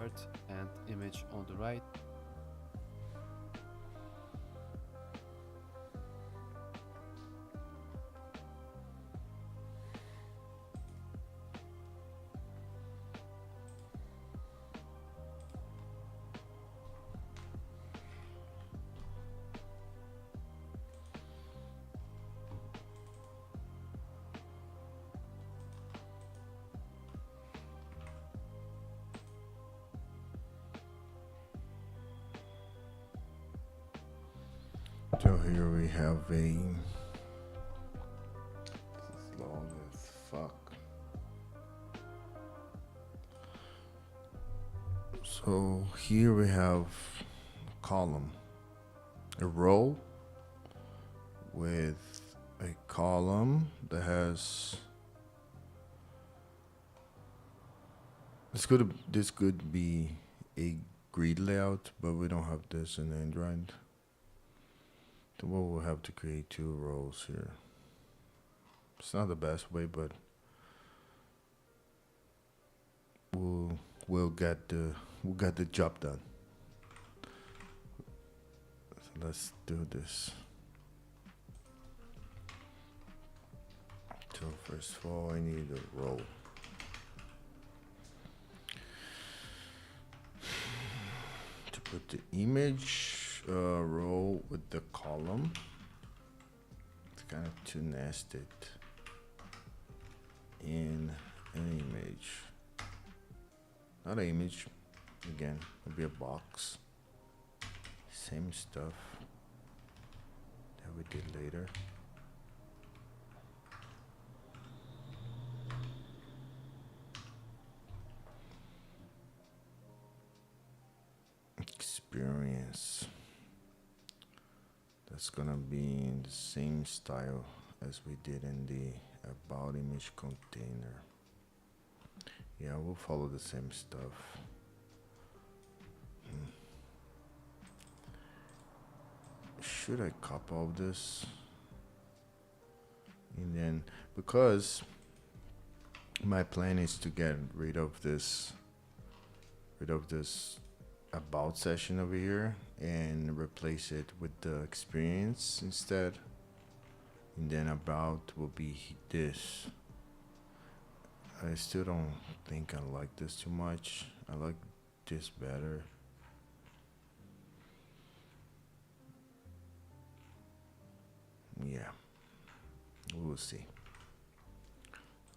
left and image on the right. So here we have a. This is long as fuck. So here we have a column, a row with a column that has. This could be a grid layout, but we don't have this in Android. So we'll have to create two rows here. It's not the best way, but we'll get the job done. So let's do this. So first of all, I need a row. To put the image row with the column. It's kind of too nested in an image. Not an image, again, it'll be a box. Same stuff that we did later. Experience. That's gonna be in the same style as we did in the about image container. Yeah, we'll follow the same stuff. Should I copy all this? And then, because my plan is to get rid of this about session over here and replace it with the experience instead. And then about will be this. I still don't think I like this too much. I like this better. Yeah, we'll see.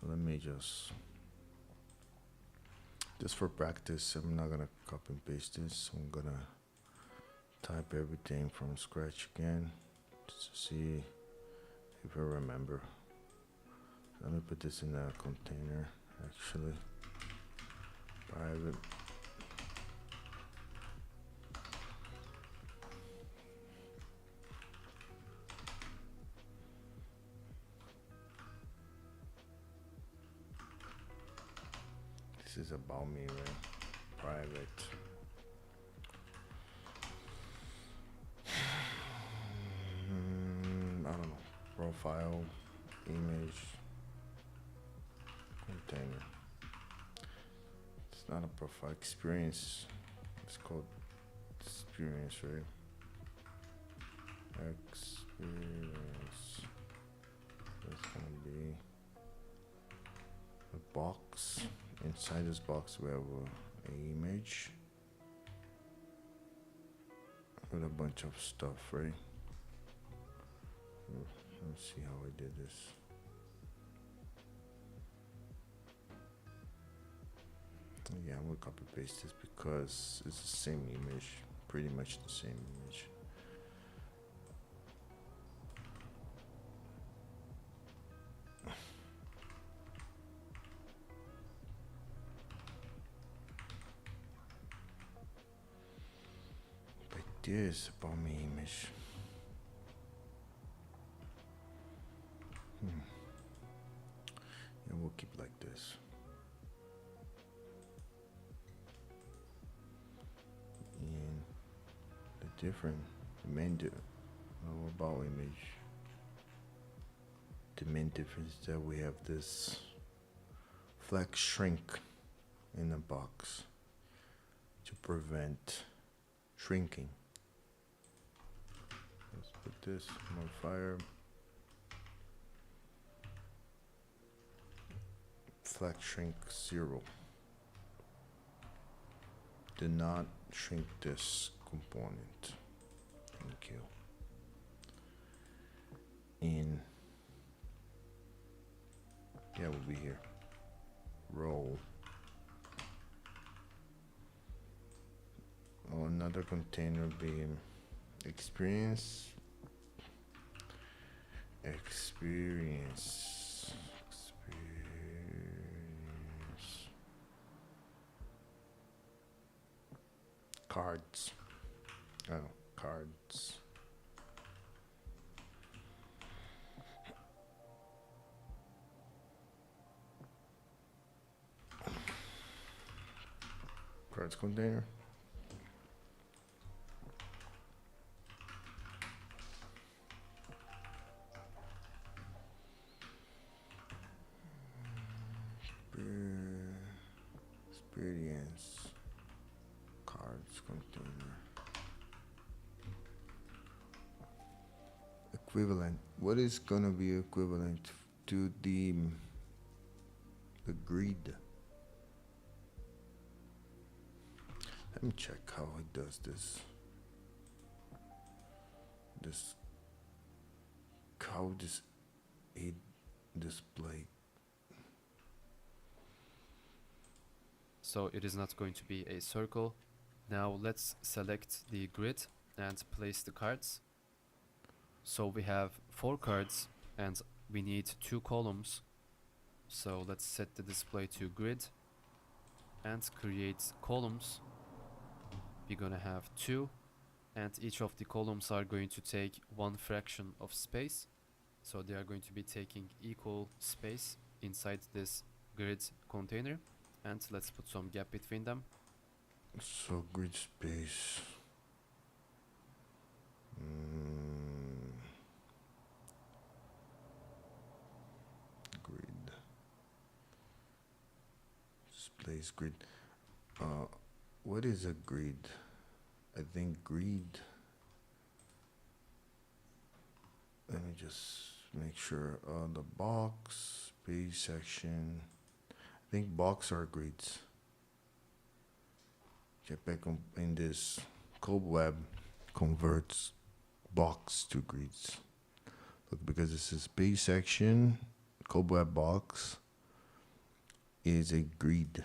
Let me just for practice, I'm not gonna copy and paste this. I'm gonna type everything from scratch again just to see if I remember. Let me put this in a container, actually. Private. This is about me, right? Private. I don't know. Profile, image, container. It's not a profile. Experience. It's called experience, right? Experience. That's gonna be a box. Inside this box we have an image with a bunch of stuff, right? Let's see how I did this. Yeah, I'm gonna copy paste this because it's the same image, pretty much the same image. But this about my image. And we'll keep like this. And the different about image. The main difference is that we have this flex shrink in the box. to prevent shrinking. Let's put this modifier flex shrink 0. Do not shrink this component. Thank you. In we'll be here. Roll. Oh, another container being experience. Cards. Oh, cards. Cards container. Experience. Cards container. Equivalent. What is gonna be equivalent to the grid? Let me check how it does this. How does it display? So it is not going to be a circle. Now let's select the grid and place the cards. So we have 4 cards and we need 2 columns. So let's set the display to grid and create columns. We're gonna have 2, and each of the columns are going to take 1 fraction of space. So they are going to be taking equal space inside this grid container. And let's put some gap between them. So grid space. Grid. Displays grid. What is a grid? I think grid. Let me just make sure. The box, page section. I think box are grids. Check back in this. Kobweb converts box to grids. Look, because this is page section, Kobweb box is a grid.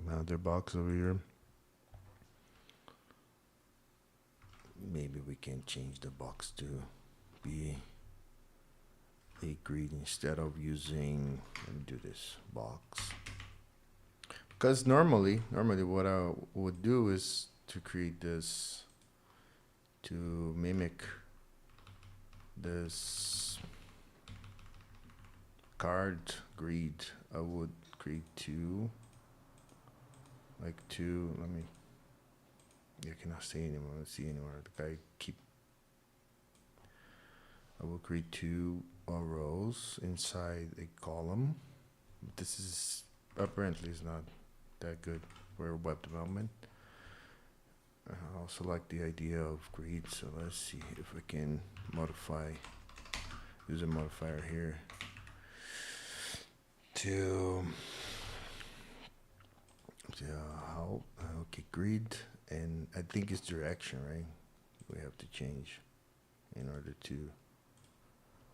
Another box over here. Maybe we can change the box to be a grid instead of using, let me do this, box. Because normally what I would do is to create this, to mimic this card grid, I would create 2, like 2, I cannot see anymore, I will create 2 rows inside a column. This is apparently is not that good for web development. I also like the idea of grid, so let's see if we can use a modifier here to okay, grid, and I think it's direction, right? We have to change in order to.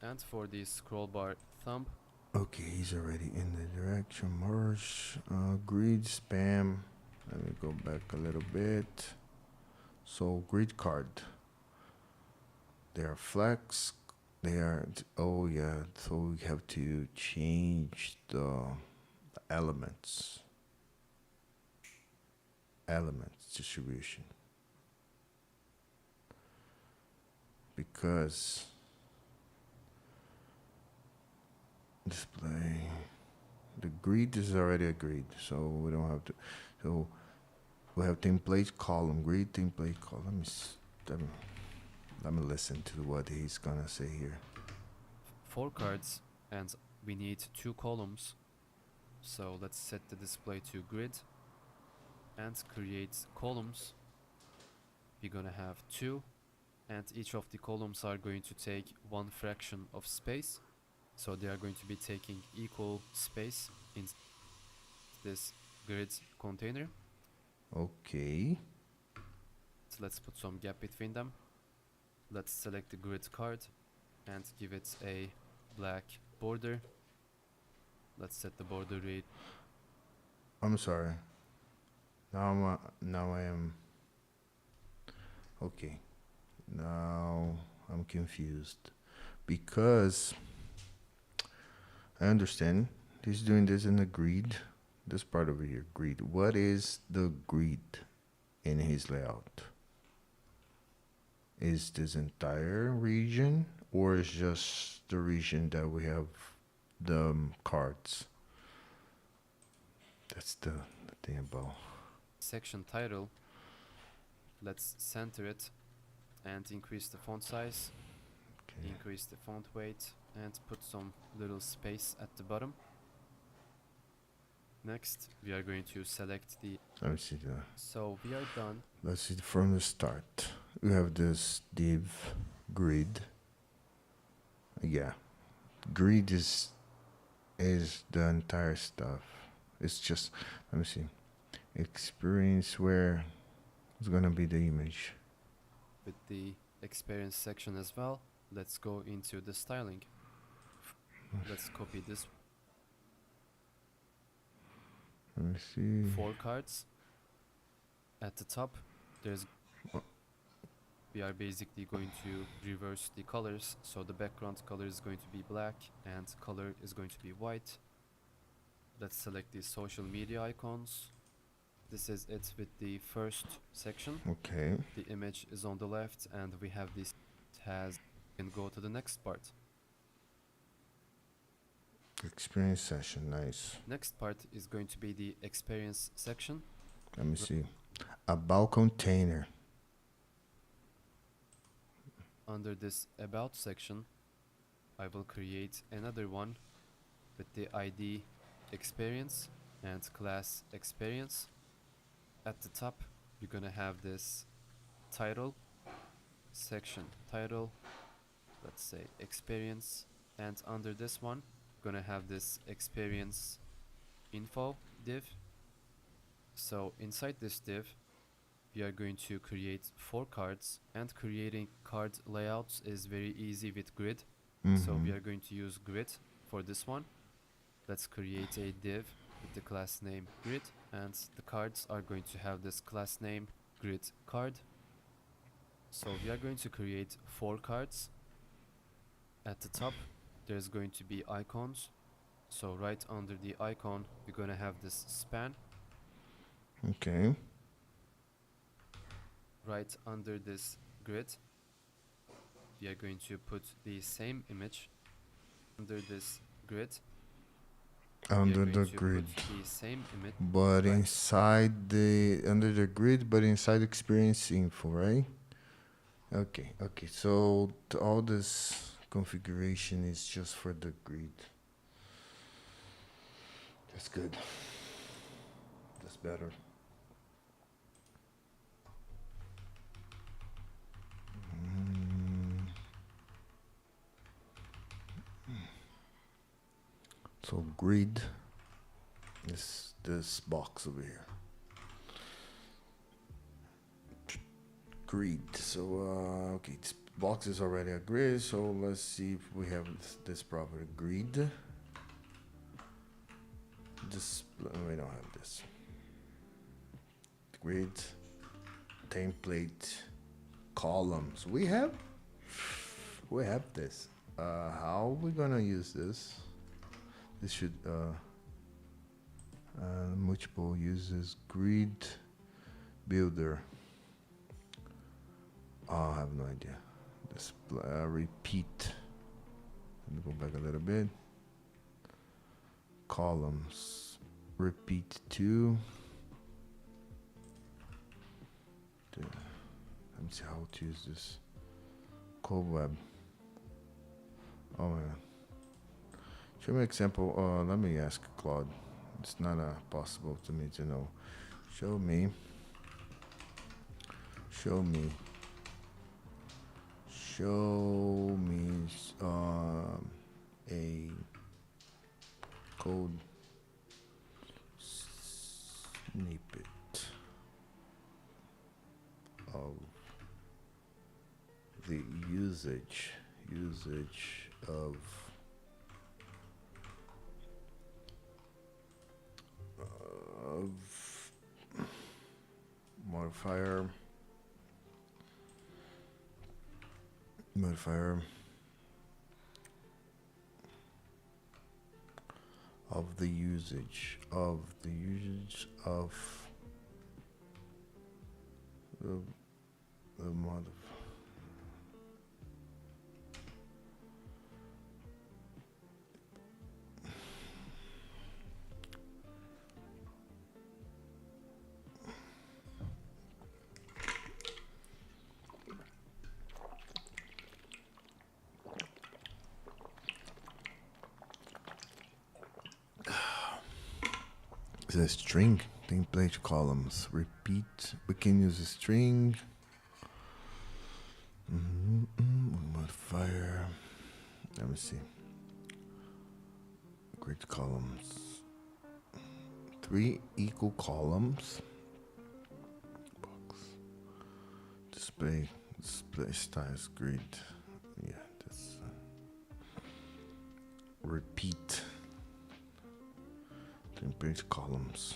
And for the scroll bar thumb. Okay, he's already in the direction. Merge, grid, spam. Let me go back a little bit. So grid card. They are flex. They are, oh yeah, so we have to change the elements distribution, because display, the grid is already a grid, so we don't have to, so we have template column, grid template column. Let me listen to what he's gonna say here. 4 cards and we need 2 columns. So let's set the display to grid and create columns. We're gonna have 2, and each of the columns are going to take 1 fraction of space, so they are going to be taking equal space in this grid container. Okay. So let's put some gap between them. Let's select the grid card and give it a black border. Let's set the border rate. I'm sorry. Now I am. Okay. Now I'm confused because I understand he's doing this in the grid. This part over here, grid. What is the grid in his layout? Is this entire region, or is just the region that we have the cards? That's the thing about. Section title. Let's center it and increase the font size, Okay. increase the font weight, and put some little space at the bottom. Next, we are going to select the. Let me see the. So we are done. Let's see from the start. We have this div grid. Yeah, grid is the entire stuff. It's just, let me see, experience where it's gonna be the image. With the experience section as well, let's go into the styling. Let's copy this. Let me see. 4 cards. At the top, there's. We are basically going to reverse the colors, so the background color is going to be black and color is going to be white. Let's select the social media icons. This is it with the first section. Okay. The image is on the left and we have this has and go to the next part. Experience session, nice. Next part is going to be the experience section. Let me see. About container. Under this about section, I will create another one with the ID experience and class experience. At the top, you're gonna have this title, section title, let's say experience, and under this one, gonna have this experience info div. So inside this div, we are going to create 4 cards, and creating card layouts is very easy with grid. So we are going to use grid for this one. Let's create a div with the class name grid, and the cards are going to have this class name grid card. So we are going to create 4 cards. At the top, there's going to be icons. So right under the icon, we're going to have this span. Okay. Right under this grid, we are going to put the same image under this grid. Under the grid. The same image, but inside the under the grid, but inside experience info, right? Okay. So all this configuration is just for the grid. That's good. That's better. So grid is this box over here. Grid. So okay, this box is already a grid. So let's see if we have this proper grid. We don't have this. Grid, template, columns. We have this. How are we gonna use this? This should multiple uses grid builder. Oh, I have no idea. This repeat. Let me go back a little bit. Columns. Repeat 2. Let me see how to use this. Kobweb. Oh man. Show me an example. Let me ask Claude. It's not possible to me to know. Show me. Show me. Show me a code snippet of the usage of modifier of the usage of the mod. The string template columns repeat. We can use a string. Modifier. Let me see. Grid columns. 3 equal columns. Box. Display styles grid. Yeah, that's repeat. Template columns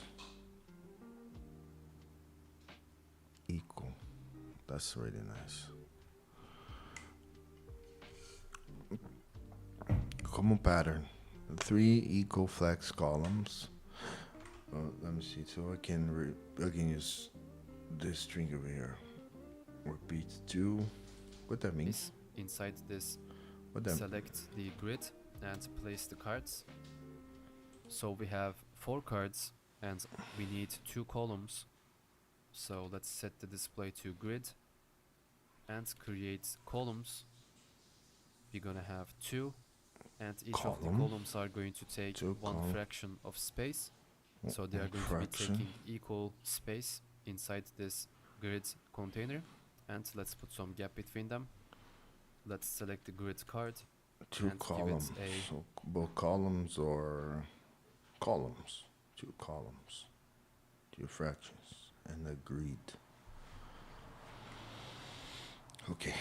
equal. That's really nice. Common pattern. 3 equal flex columns. Let me see. So I can use this string over here. Repeat 2. What that means? Inside this, select the grid and place the cards. So we have 4 cards and we need 2 columns. So let's set the display to grid and create columns. We're gonna have 2, and each of the columns are going to take 1 fraction of space. So they are going to be taking equal space inside this grid container. And let's put some gap between them. Let's select the grid card. 2 columns. So both columns or columns. 2 columns. 2 fractions. And a grid. Okay.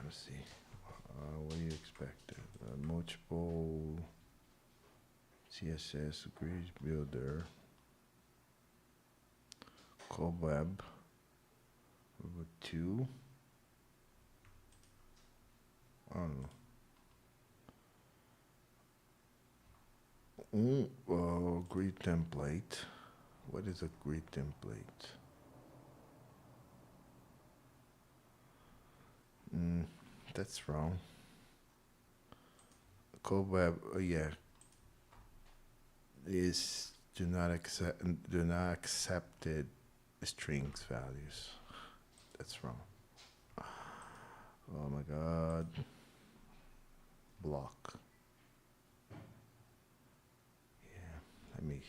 Let's see. What do you expect? Multiple CSS grid builder. Kobweb. With 2. I don't know. Grid template. What is a grid template? That's wrong. Kobweb, yeah, is do not accept strings values. That's wrong. Oh my god. Block. Yeah, let me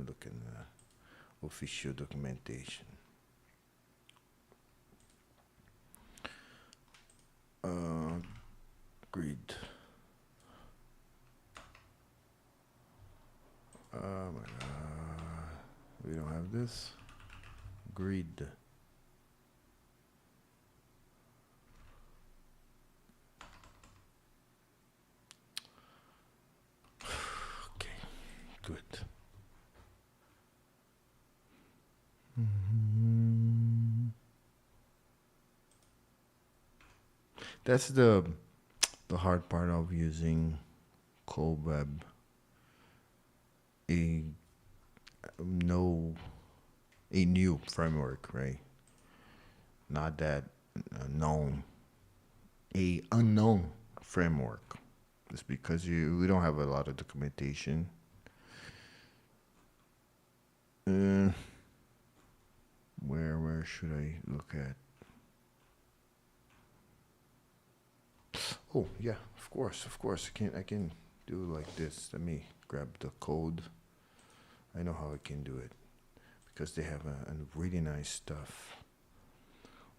look in the official documentation. Grid. Oh my god. We don't have this. Grid. Okay, good. That's the hard part of using Kobweb. A new framework, right? Not that known. A unknown framework. It's because we don't have a lot of documentation. Where should I look at? Oh yeah, of course. I can do like this. Let me grab the code. I know how I can do it because they have a really nice stuff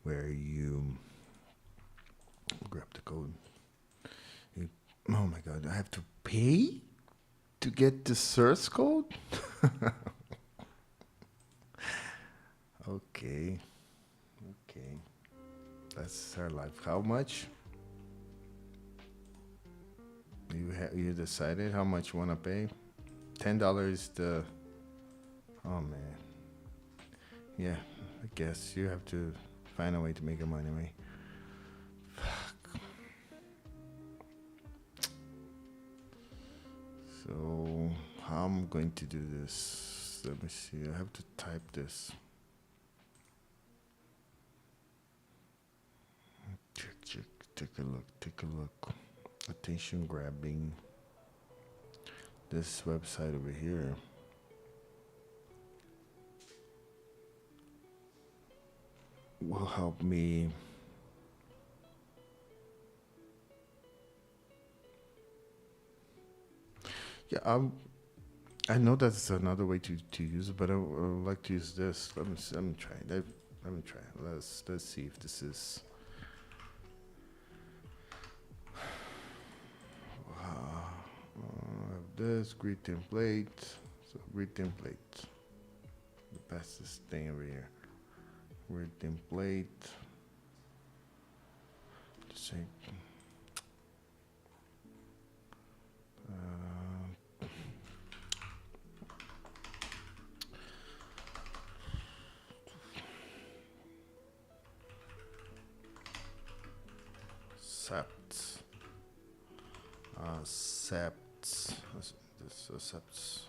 where you grab the code. Oh my god, I have to pay to get the source code? Okay. That's our life. How much? You decided how much you want to pay? $10 the... Oh man. Yeah, I guess you have to find a way to make money anyway. Fuck. So, how I'm going to do this? Let me see. I have to type this. Check. Take a look. Attention grabbing. This website over here. Will help me I know that's another way to use it, but I would like to use this. Let me try. Let me try. Let's see if this is. I have this grid template. So grid template. Pass this thing over here. Grid template. Say. This accepts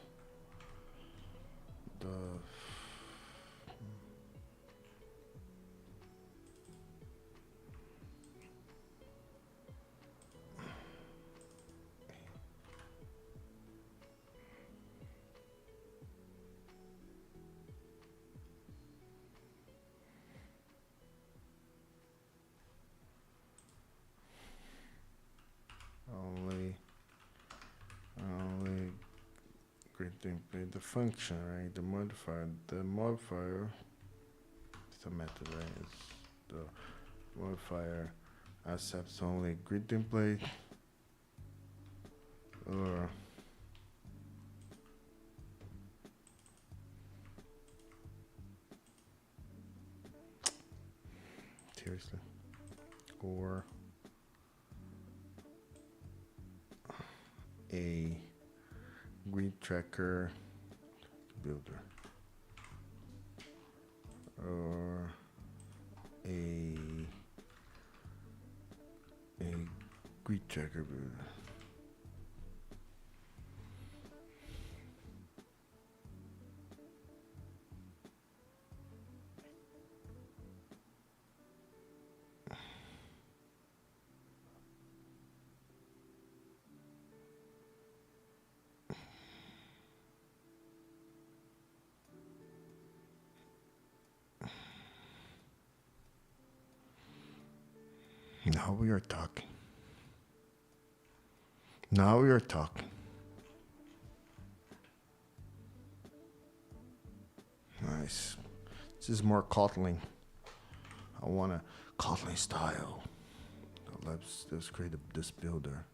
the only grid template, the function, right? The modifier is the method, right? It's the modifier accepts only grid template or seriously or a grid tracker builder or a grid tracker builder. Now we are talking. Nice. This is more Kotlin. I want a Kotlin style. Let's create this builder.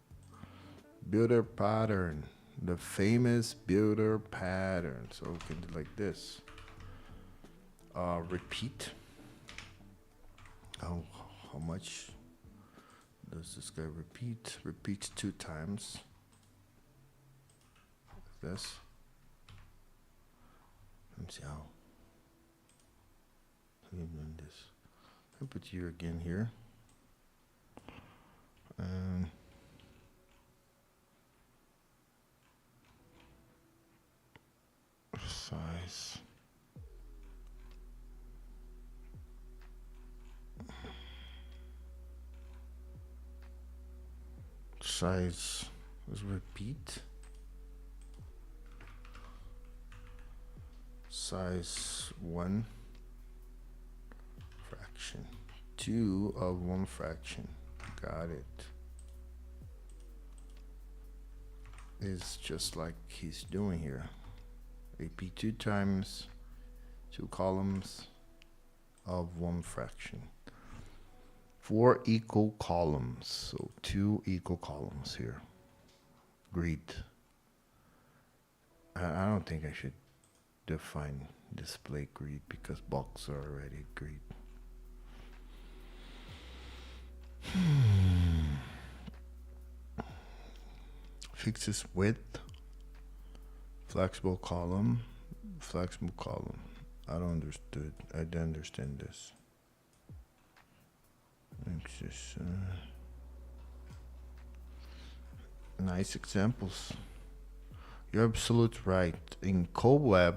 Builder pattern. The famous builder pattern. So we can do like this. Repeat. How much does this guy repeat? Repeats 2 times. Like this. Let me see how. I'm doing this. I'll put you again here. And size. Size. Let's repeat. Size 1 fraction. 2 of 1 fraction. Got it. It's just like he's doing here. Repeat 2 times. 2 columns of 1 fraction. 4 equal columns, so 2 equal columns here. Grid. I don't think I should define display grid because blocks are already grid. Fixes width, flexible column. I don't understand this. Axis, nice examples. You're absolute right. In Kobweb,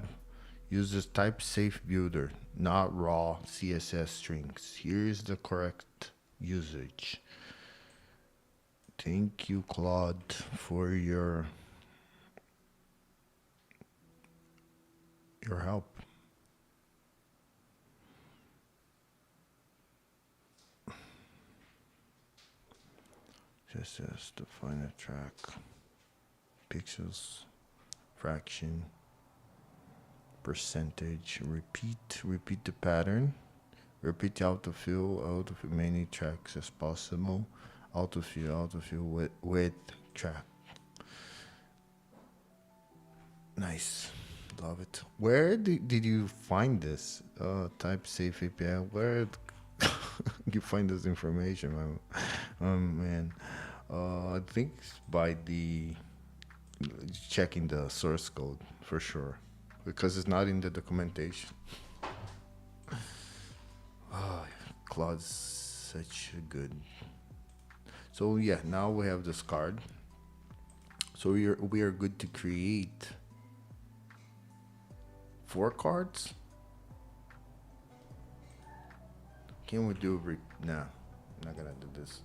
uses type safe builder, not raw CSS strings. Here's the correct usage. Thank you, Claude, for your help. CSS, define a track, pixels, fraction, percentage, repeat the pattern, repeat the autofill many tracks as possible, autofill with track. Nice, love it. Where did you find this? Type safe API, where you find this information, man? I think by checking the source code for sure, because it's not in the documentation. Claude's such a good. So yeah, now we have this card. So we are good to create 4 cards. Can we do nah, I'm not gonna do this.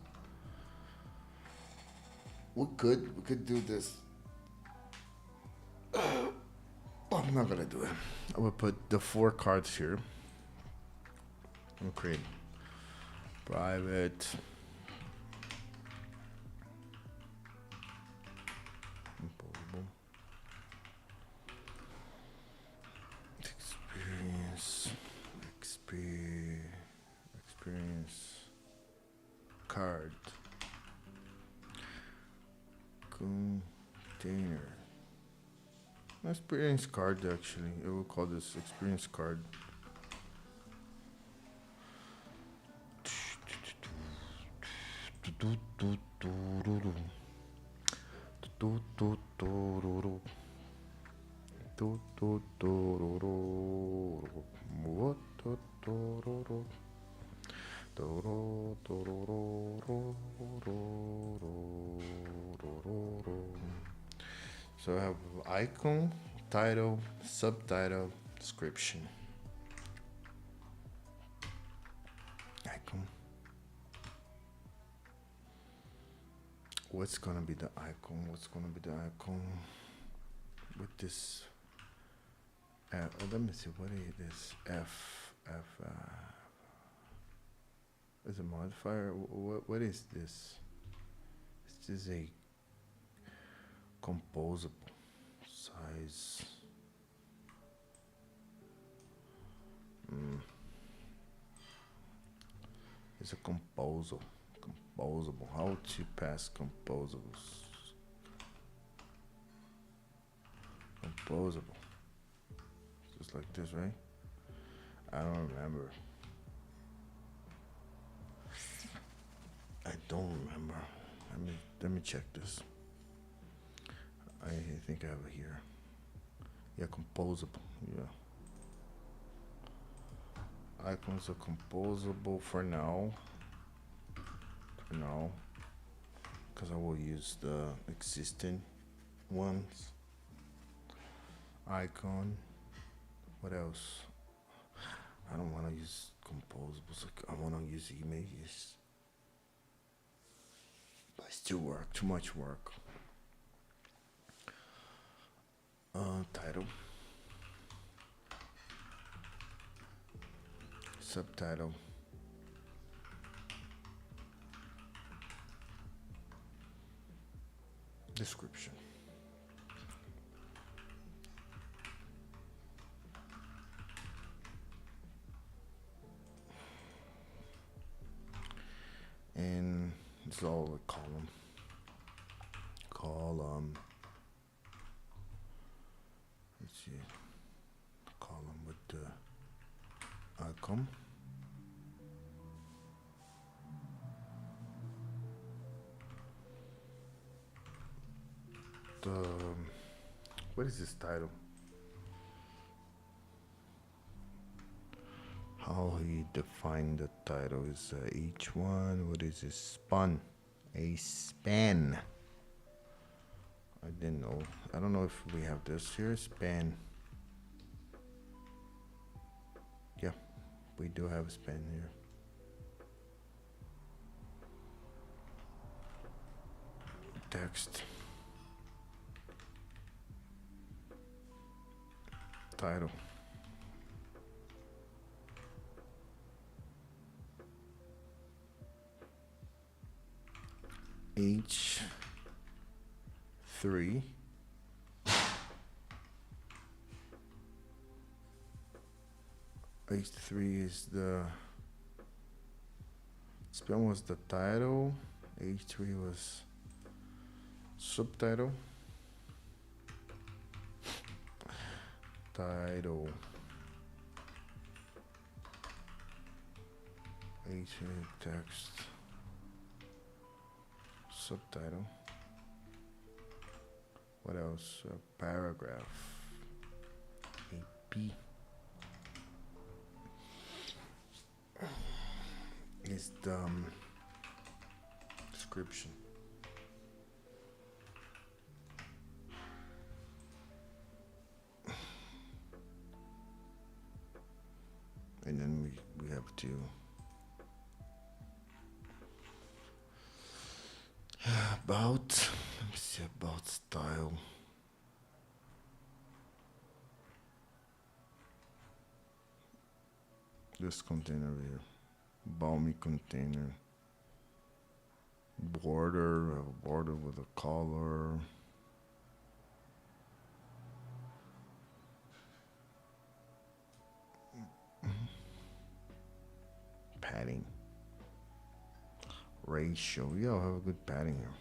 We could do this. I'm not gonna do it. I will put the 4 cards here. We'll create private composable experience card container. Experience card, actually. I will call this experience card. So I have icon, title, subtitle, description. Icon. What's gonna be the icon? With this? Let me see. What is this? F. Is a modifier? What is this? This is a composable size. It's a composable. How to pass composables? Composable. Just like this, right? I don't remember. Let me check this. I think I have it here. Yeah, composable. Yeah. Icons are composable for now. Because I will use the existing ones. Icon. What else? I don't want to use composables. I want to use images. But still work. Too much work. Title. Subtitle. Description. It's all a column. Column. Let's see. Column with the icon. The what is this title? How he defined the title is each one. What is this? Span. A span. I didn't know. I don't know if we have this here. Span. Yeah, we do have a span here. Text. Title. H3. H3 is the span was the title. H3 was subtitle. Title. H3 text. Subtitle. What else? A paragraph. AP is the description. And then we have to about, let me see, about style. This container here, balmy container, border, a border with a color. Padding. Ratio. Yeah, I'll have a good padding here.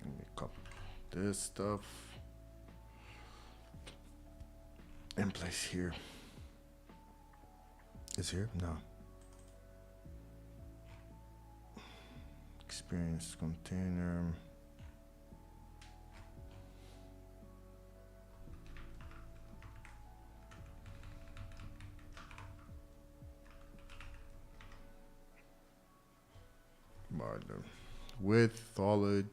Let me copy this stuff and place here. Is here? No. Experience container. Border. Width, solid.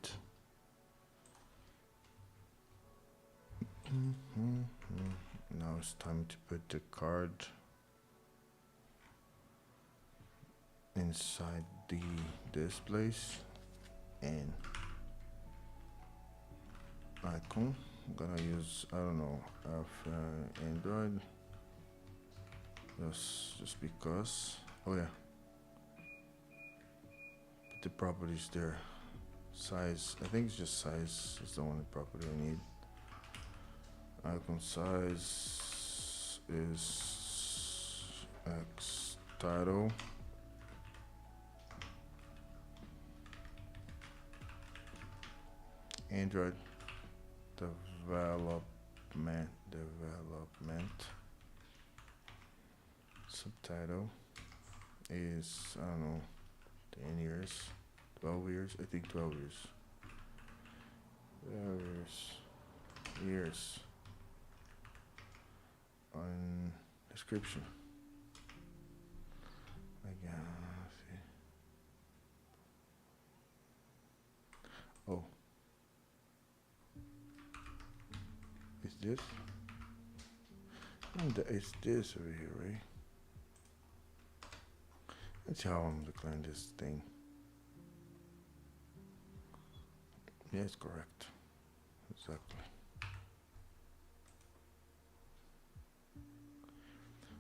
Now it's time to put the card inside this place and icon. I'm gonna use, I don't know, Android just because. Oh yeah, put the properties there. Size, I think it's just size is the only property I need. Icon size is X title. Android development subtitle is, I don't know, 10 years, 12 years, I think 12 years. 12 years. On description. I guess. Oh. Is this? It's this over here, right? That's how I'm declaring this thing. Yeah, it's correct. Exactly.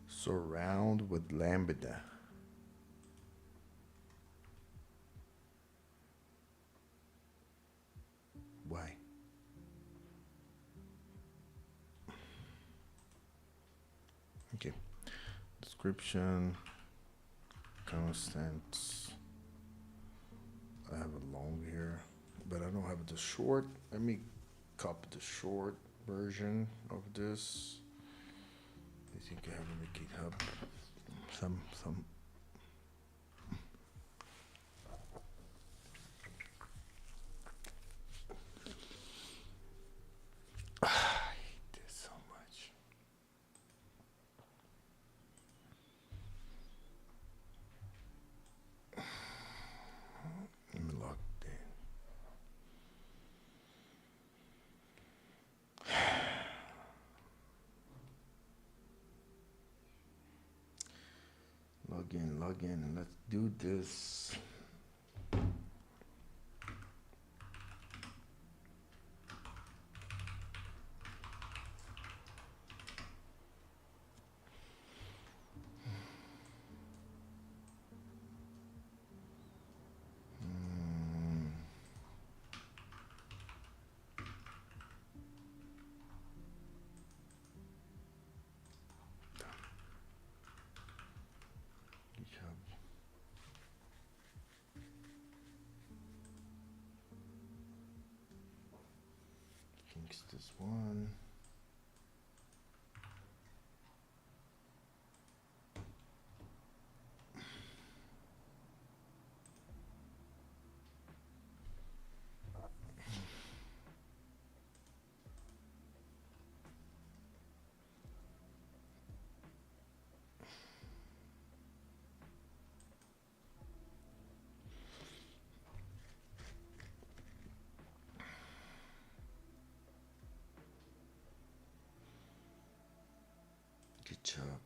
Surround with lambda. Why? Okay. Description. Constants. I have a long here, but I don't have the short. Let me copy the short version of this. I think I have in the GitHub some. I hate this so much. Let me log in. Log in, and let's do this. GitHub. Thinks this one. GitHub.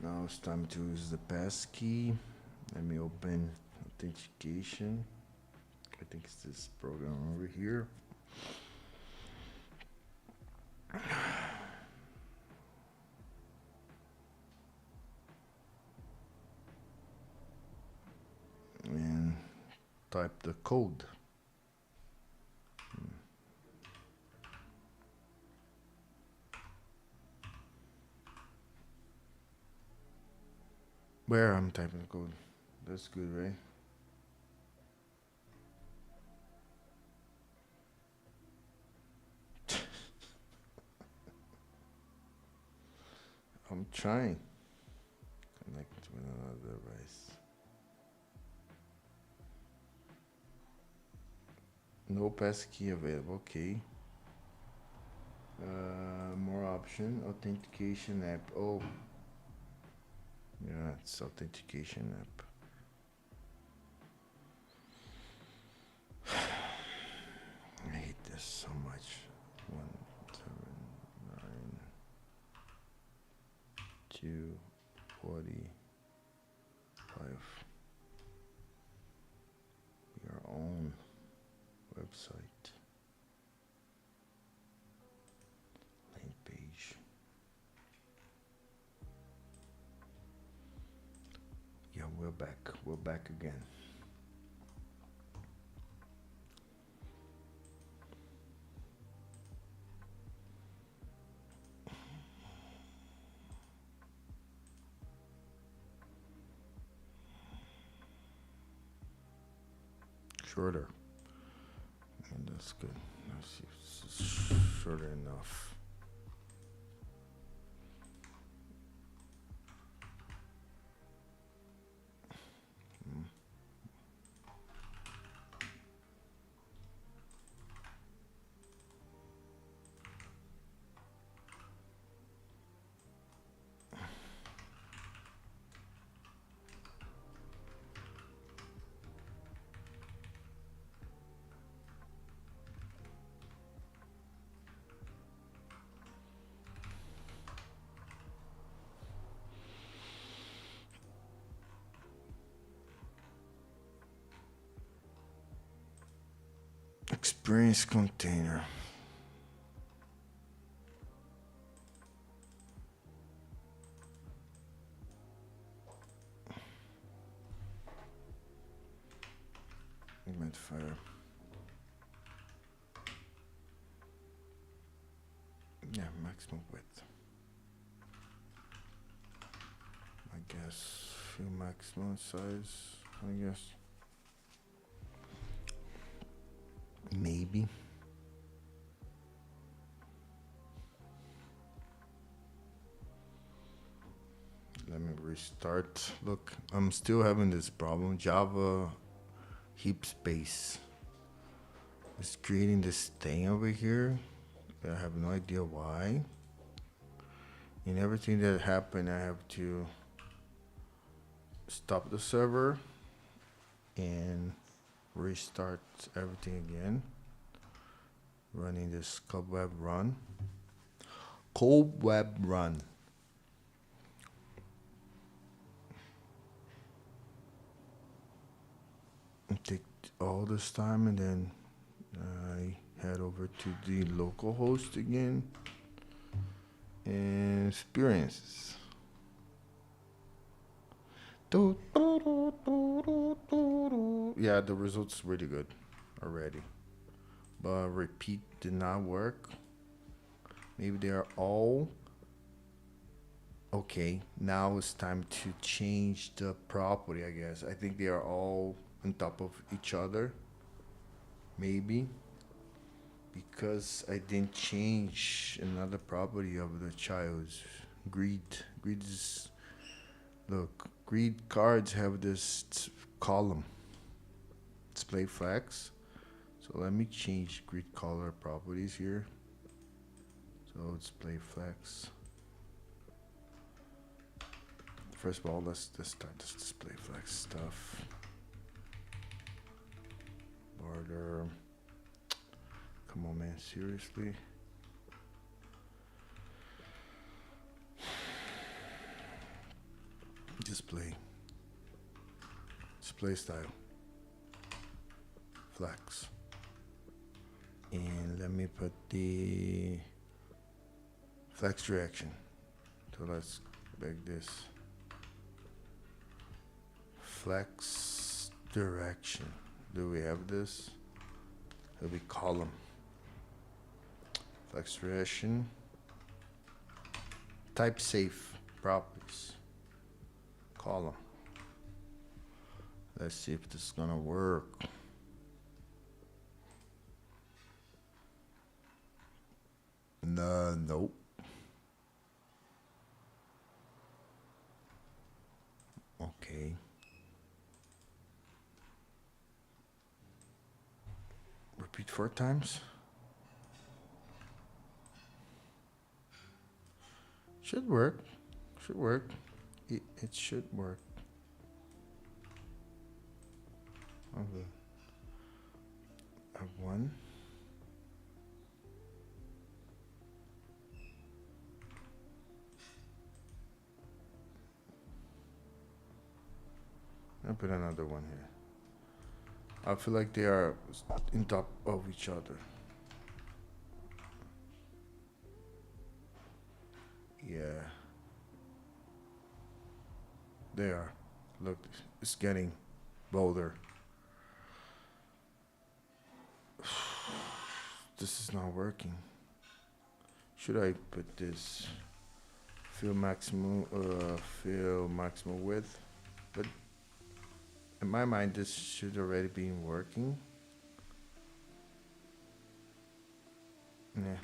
Now it's time to use the pass key. Let me open authentication. I think it's this program over here. And type the code. Where I'm typing the code. That's good, right? I'm trying. Connect with another device. No passkey available. Okay. More option. Authentication app. Oh. Yeah, it's authentication app. I hate this so much. 179.245. Your own website. Link page. Yeah, we're back. We're back again. Shorter. And that's good. Let's see if this is shorter enough. Experience container. Mid-fire. Yeah, maximum width. I guess fill maximum size. I guess maybe. Let me restart. Look, I'm still having this problem. Java heap space is creating this thing over here. I have no idea why. And everything that happened, I have to stop the server and restart everything again. Running this Kobweb run. Kobweb run. Take all this time and then I head over to the local host again and experiences. Yeah, the results really good already, but repeat did not work. Maybe they are all okay. Now it's time to change the property, I guess. I think they are all on top of each other. Maybe because I didn't change another property of the child's greed. Greed is, look, greed cards have this column, display flex. So let me change grid color properties here. So display flex. First of all, let's start this display flex stuff. Border. Come on, man, seriously. Display. Display style. Flex. And let me put the flex direction. So let's make this flex direction. Do we have this? It'll be column. Flex direction. Type safe properties. Column. Let's see if this is gonna work. No, nope. Okay. Repeat 4 times. Should work. Should work. It should work. Okay. Have one. I'll put another one here. I feel like they are in top of each other. Yeah. They are. Look, it's getting bolder. This is not working. Should I put this fill maximum width? But in my mind, this should already be working. Yeah.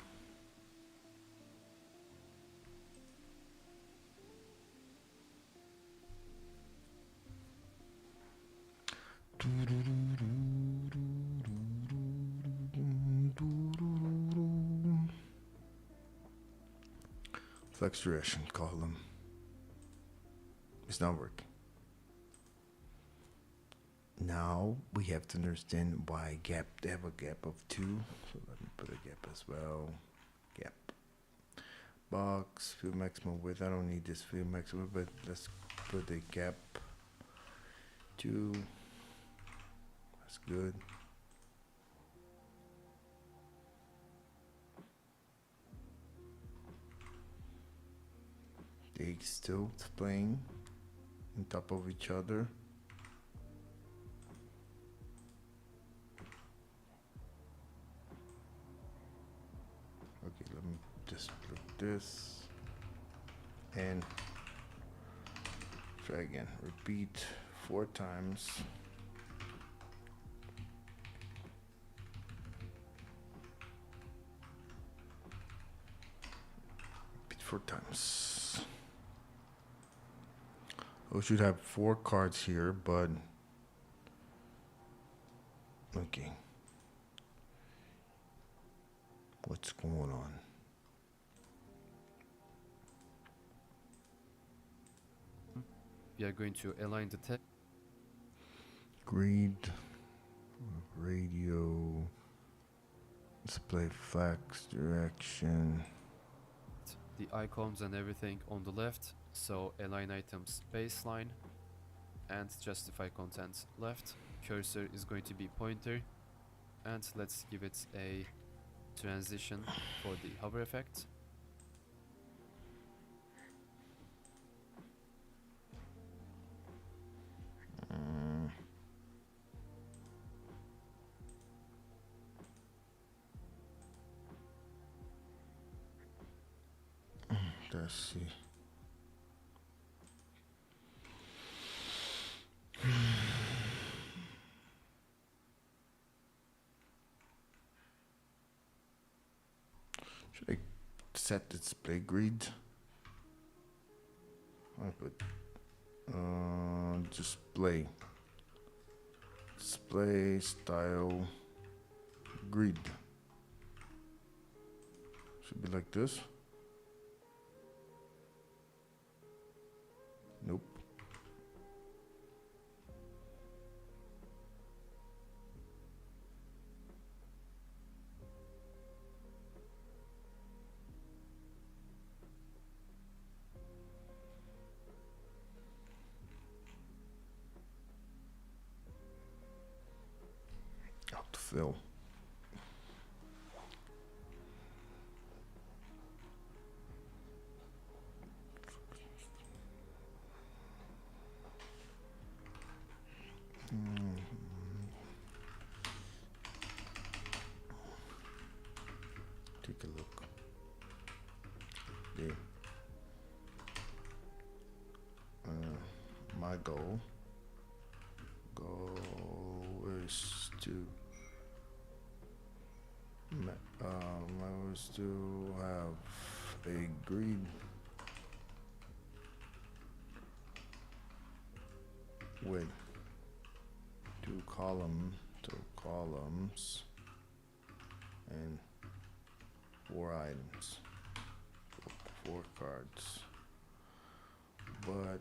Flex duration column. It's not working. Now we have to understand why gap. They have a gap of 2. So let me put a gap as well. Gap. Box, fill maximum width. I don't need this fill maximum, but let's put a gap 2. That's good. They still playing on top of each other. this, and try again. Repeat 4 times. Repeat 4 times. We should have 4 cards here, but okay. What's going on? We are going to align the text. Greed, radio, display flex, direction. The icons and everything on the left. So align items baseline and justify content left. Cursor is going to be pointer, and let's give it a transition for the hover effect. Let's see. Should I set display grid? I put display style grid. Should be like this. Nope. Autofill. Take a look. Yeah. My goal is to have a grid with two columns and 4 items, 4 cards, but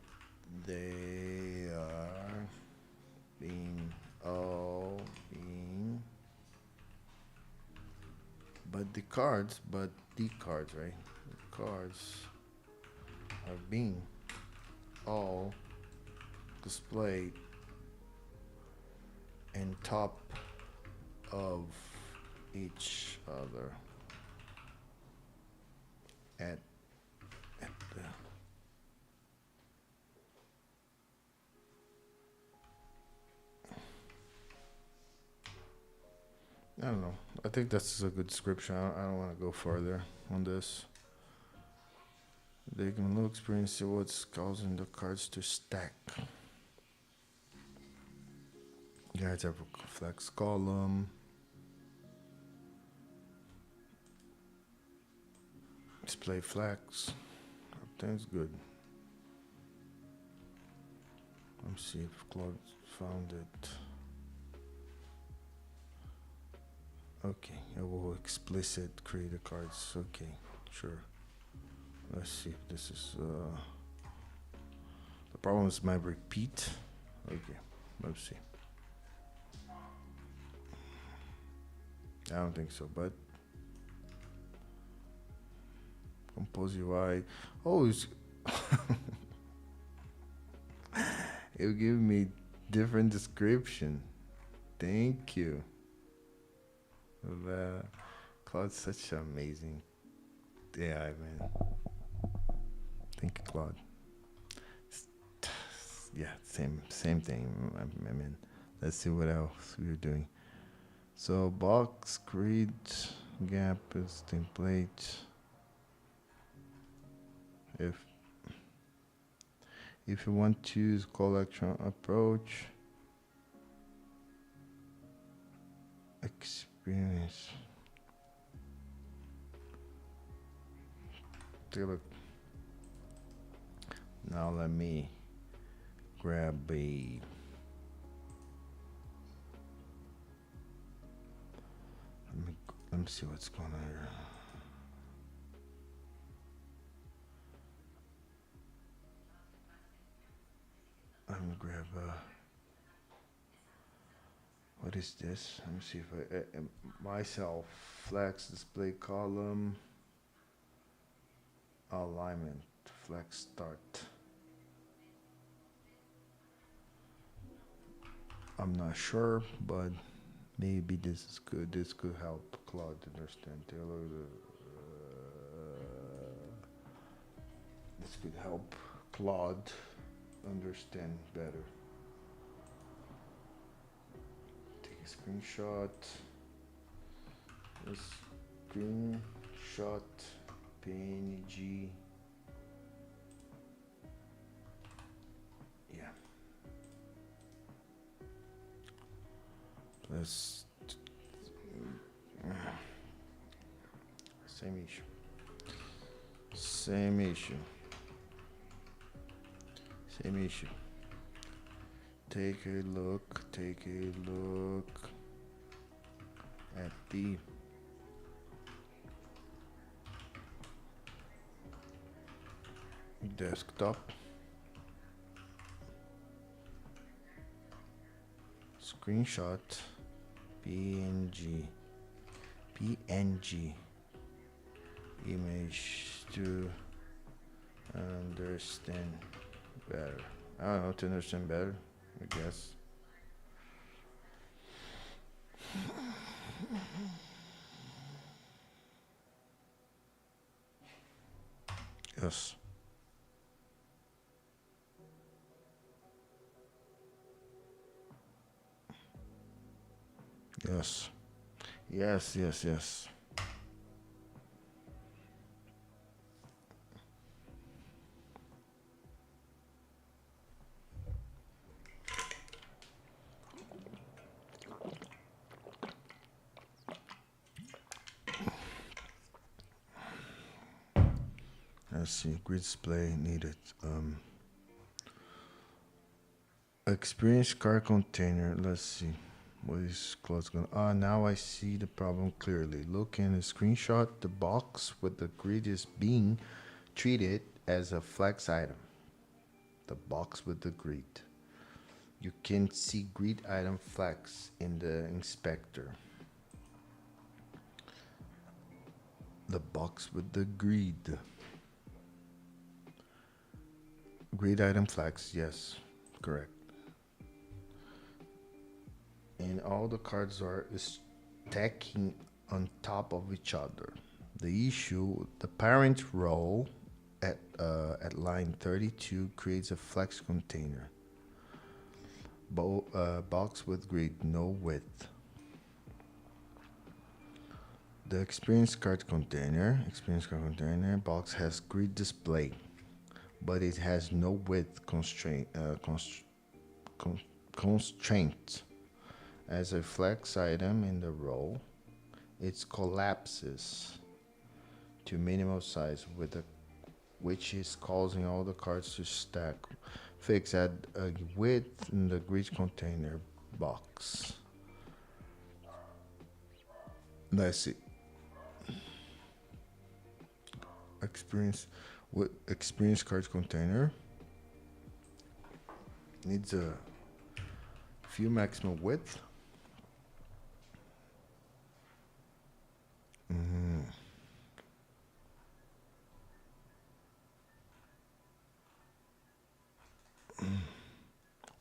they are being but the cards, right? The cards are being all displayed in top of each other at the I don't know. I think that's a good description. I don't want to go further on this. They can look, experience what's causing the cards to stack. Guys have a flex column. Display flex. Everything's good. Let's see if Claude found it. Okay, it will explicit create the cards. Okay, sure. Let's see if this is the problem is my repeat. Okay, let's see. I don't think so, but compose UI. Oh, it's it'll give me different description. Thank you. Claude's such an amazing AI, man. Thank you, Claude. Yeah, same thing. I mean, let's see what else we're doing. So box, grid, gap is template. If you want to use collection approach, experience. Take a look. Now let me grab a. Let me see what's going on here. Let me grab what is this? Let me see if I myself flex display column alignment flex start. I'm not sure, but maybe this is good. This could help Claude understand. This could help Claude understand better. Take a screenshot. Screenshot PNG. Yeah. Let's same issue. Same issue. Same issue. Take a look at the desktop. Screenshot PNG image to understand better. I don't know, to understand better, I guess. Yes. Yes. Yes. Let's see, grid display needed. Experience card container. Let's see. What is close going? Now I see the problem clearly. Look in the screenshot. The box with the grid is being treated as a flex item. The box with the grid. You can see grid item flex in the inspector. The box with the grid. Grid item flex, yes, correct. And all the cards are stacking on top of each other. The issue, the parent row at line 32 creates a flex container. Box with grid, no width. The experience card container box has grid display, but it has no width constraint. As a flex item in the row, it collapses to minimal size which is causing all the cards to stack. Fix add a width in the grid container box. Let's see. Experience card container needs a few maximum width.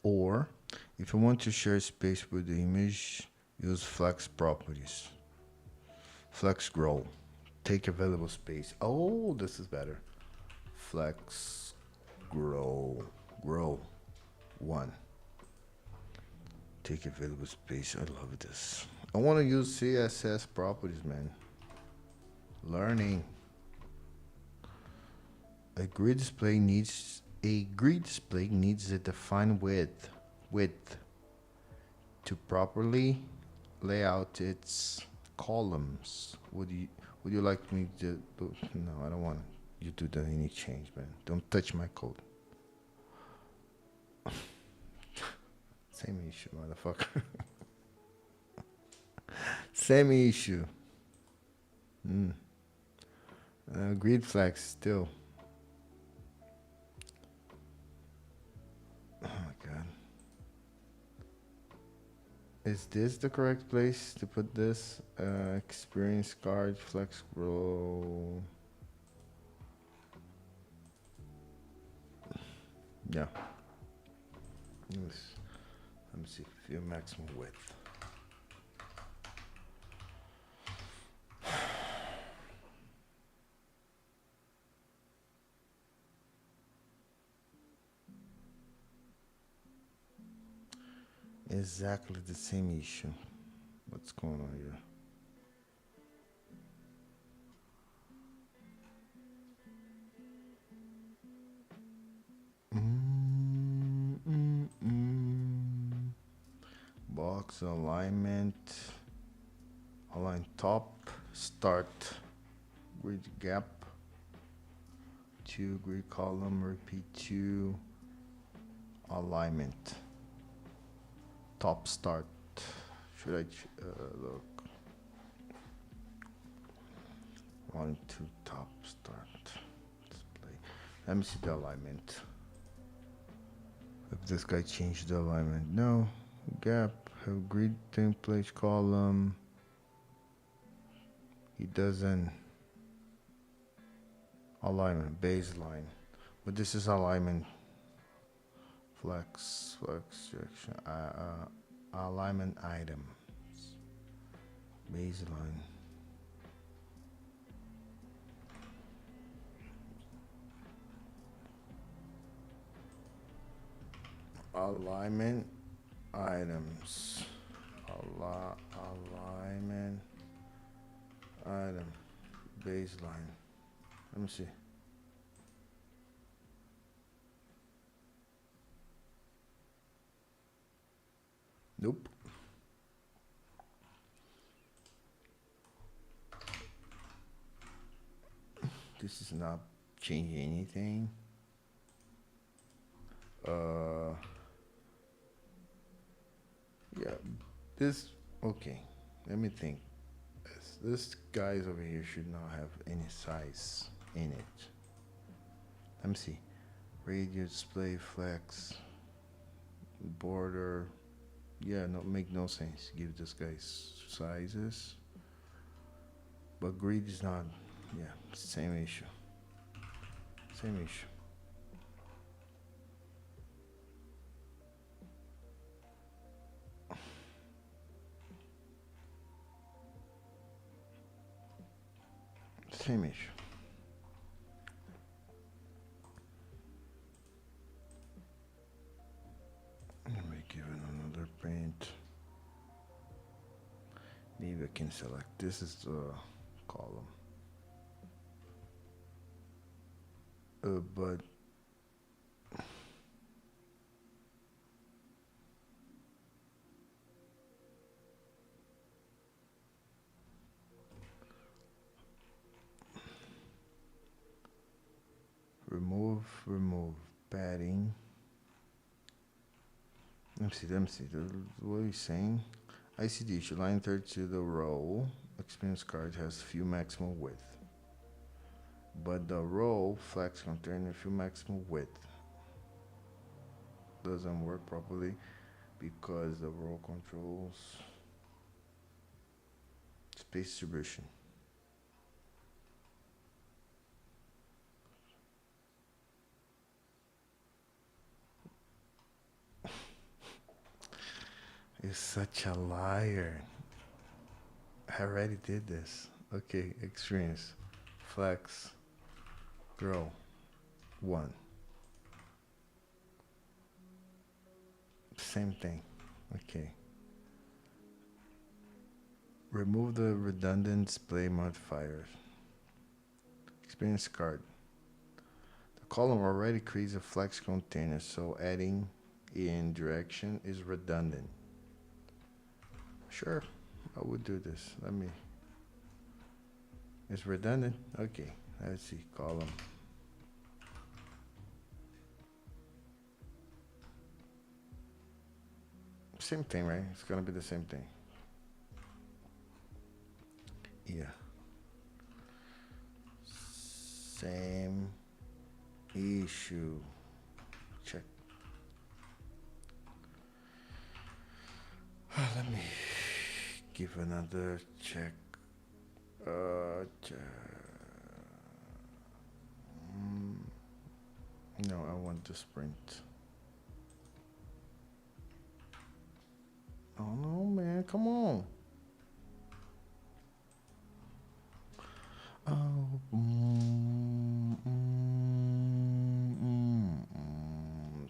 Or if you want to share space with the image, use flex properties. Flex grow. Take available space. Oh, this is better. Flex grow 1. Take available space. I love this. I want to use CSS properties, man. Learning. A grid display needs a defined width to properly lay out its columns. Would you like me to do? No, I don't want you to do any change, man. Don't touch my code. Same issue, motherfucker. Same issue. Grid flags still. Oh my god. Is this the correct place to put this? Experience card, flex scroll. Yeah. Let me see. View maximum width. Exactly the same issue. What's going on here? Box alignment. Align top. Start. Grid gap. 2 grid column. Repeat 2. Alignment. Top start. Should I look? 1, 2 top start. Display. Let me see the alignment. If this guy changed the alignment. No. Gap. Have grid template column. He doesn't. Alignment. Baseline. But this is alignment. Flex direction. Alignment items. Baseline. Alignment items. Alignment item. Baseline. Let me see. Nope. This is not changing anything. Yeah, this, okay, let me think. This guys over here should not have any size in it. Let me see. Radio display flex border. Yeah, make no sense. Give this guys sizes. But grid is not. Yeah, same issue. Same issue. Same issue. Let me give it another paint. Maybe I can select. This is the column. But remove padding. Let me see. What are you saying? I see the issue. Line 32, the row. Experience card has few maximal width. But the row flex container few maximal width doesn't work properly because the row controls space distribution. You're such a liar. I already did this. Okay, experience. Flex. Grow. 1. Same thing. Okay. Remove the redundant display modifiers. Experience card. column already creates a flex container, so adding in direction is redundant. Sure, I would do this. Let me. It's redundant. Okay, let's see. Column. Same thing, right? It's gonna be the same thing. Yeah. Same issue. Check. Let me give another check. No, I want the sprint. Oh no, man, come on. Oh,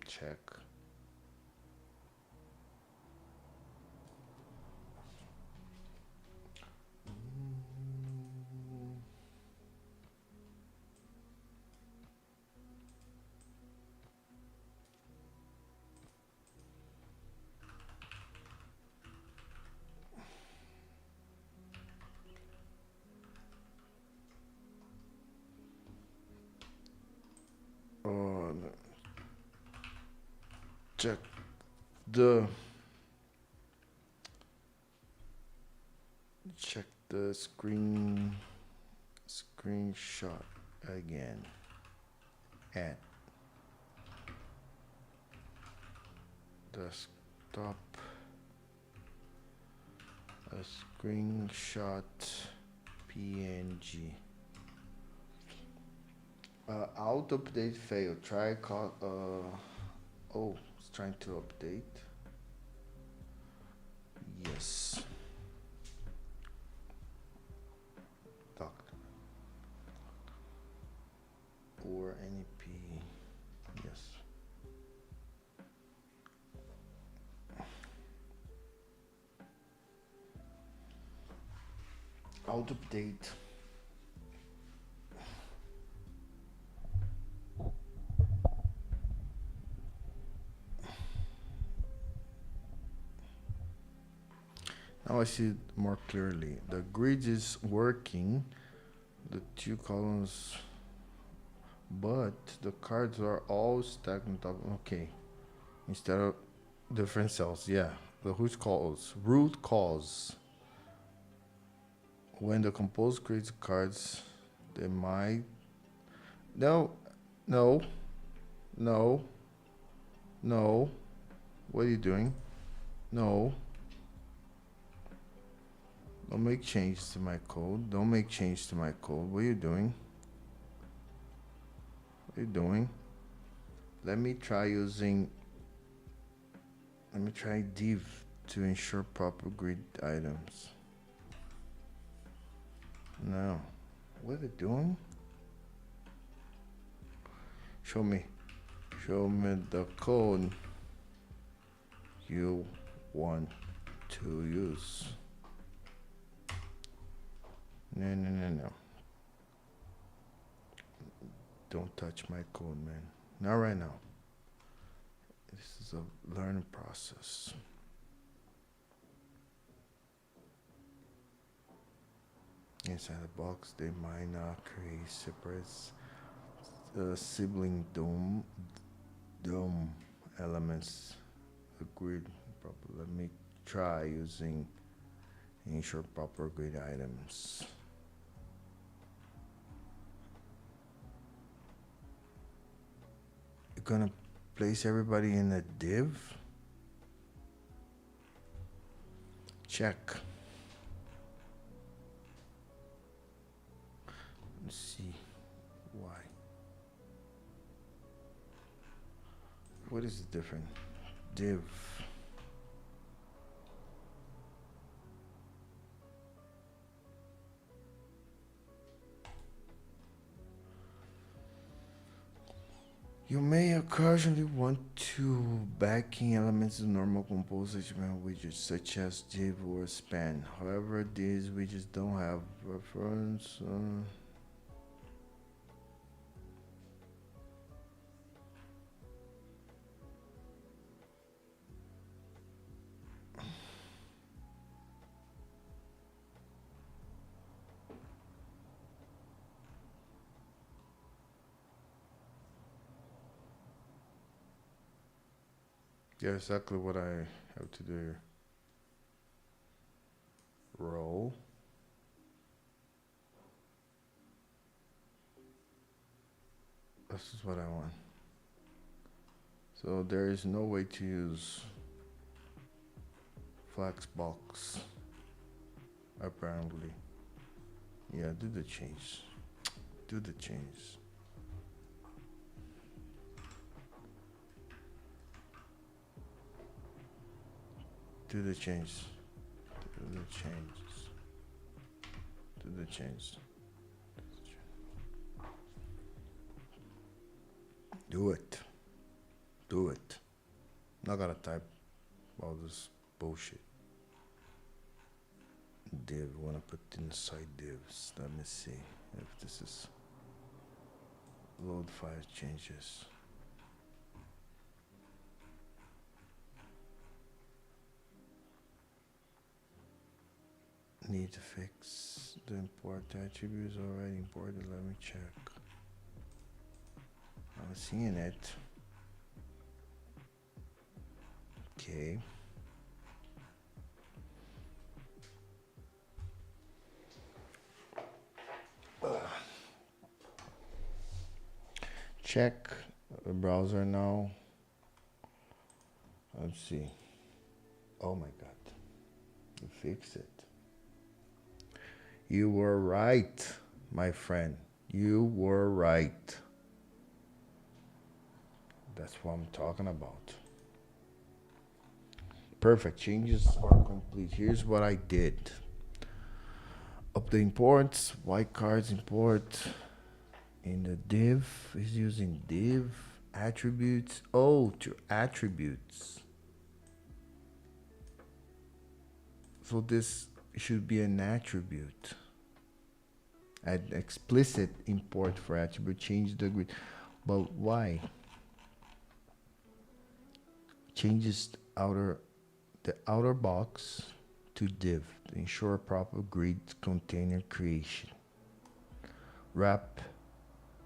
check. Oh, no. Check the screenshot again. Add desktop a screenshot PNG. Auto update failed. Try call. Oh, it's trying to update. Yes. Doctor. Or NEP. Yes. Auto update. Now I see it more clearly. The grid is working, the two columns, but the cards are all stacked on top. Okay, instead of different cells. Yeah, the root cause. When the compose creates cards, they might. No, no, no, no. What are you doing? No. Don't make changes to my code. Don't make changes to my code. What are you doing? What are you doing? Let me try div to ensure proper grid items. No. What are you doing? Show me the code you want to use. No. Don't touch my code, man. Not right now. This is a learning process. Inside the box, they might not create separate sibling DOM elements. Agreed. Proper. Let me try using ensure proper grid items. You're gonna place everybody in a div. Check. Let's see why. What is the difference? Div. You may occasionally want to backing elements of normal compose HTML widgets such as div or span. However, these widgets don't have reference. get exactly what I have to do here. Row. This is what I want. So there is no way to use Flexbox, apparently. Yeah, do the change. Do the change. Do the change. Do the changes. Do the change. Do it. Do it. Not gonna type all this bullshit. Div, wanna put inside divs. Let me see if this is load file changes. Need to fix the import attributes already imported. Let me check. I'm seeing it. Okay. Check the browser now. Let's see. Oh my god. You fixed it. You were right, my friend. You were right. That's what I'm talking about. Perfect. Changes are complete. Here's what I did. Up the imports, white cards import in the div is using div attributes. Oh, to attributes. So this should be an attribute. Add explicit import for attribute. Change the grid. But why? Changes the outer box to div to ensure proper grid container creation. Wrap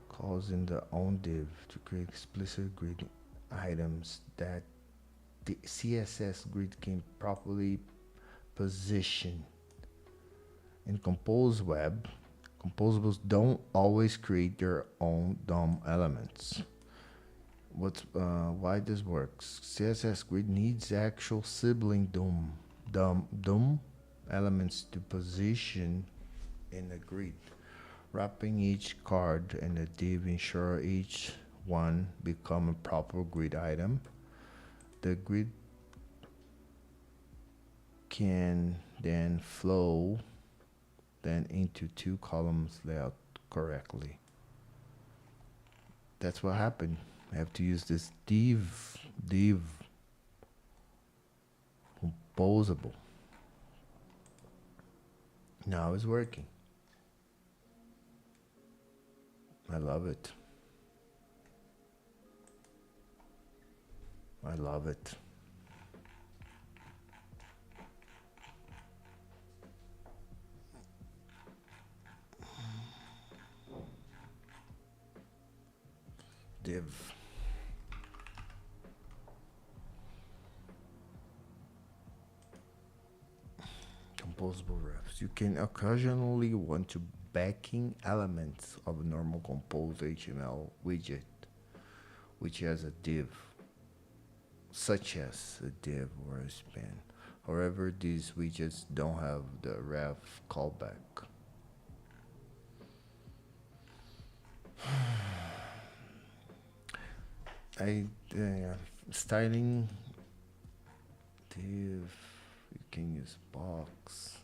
calls in the own div to create explicit grid items that the CSS grid can properly position. In Kobweb, composables don't always create their own DOM elements. Why this works? CSS grid needs actual sibling DOM elements to position in the grid. Wrapping each card in a div ensure each one become a proper grid item. The grid can then flow into two columns layout correctly. That's what happened. I have to use this div composable. Now it's working. I love it. I love it. Div. Composable refs. You can occasionally want to backing elements of a normal composed HTML widget, which has a div, such as a div or a span. However, these widgets don't have the ref callback. Styling div, you can use box.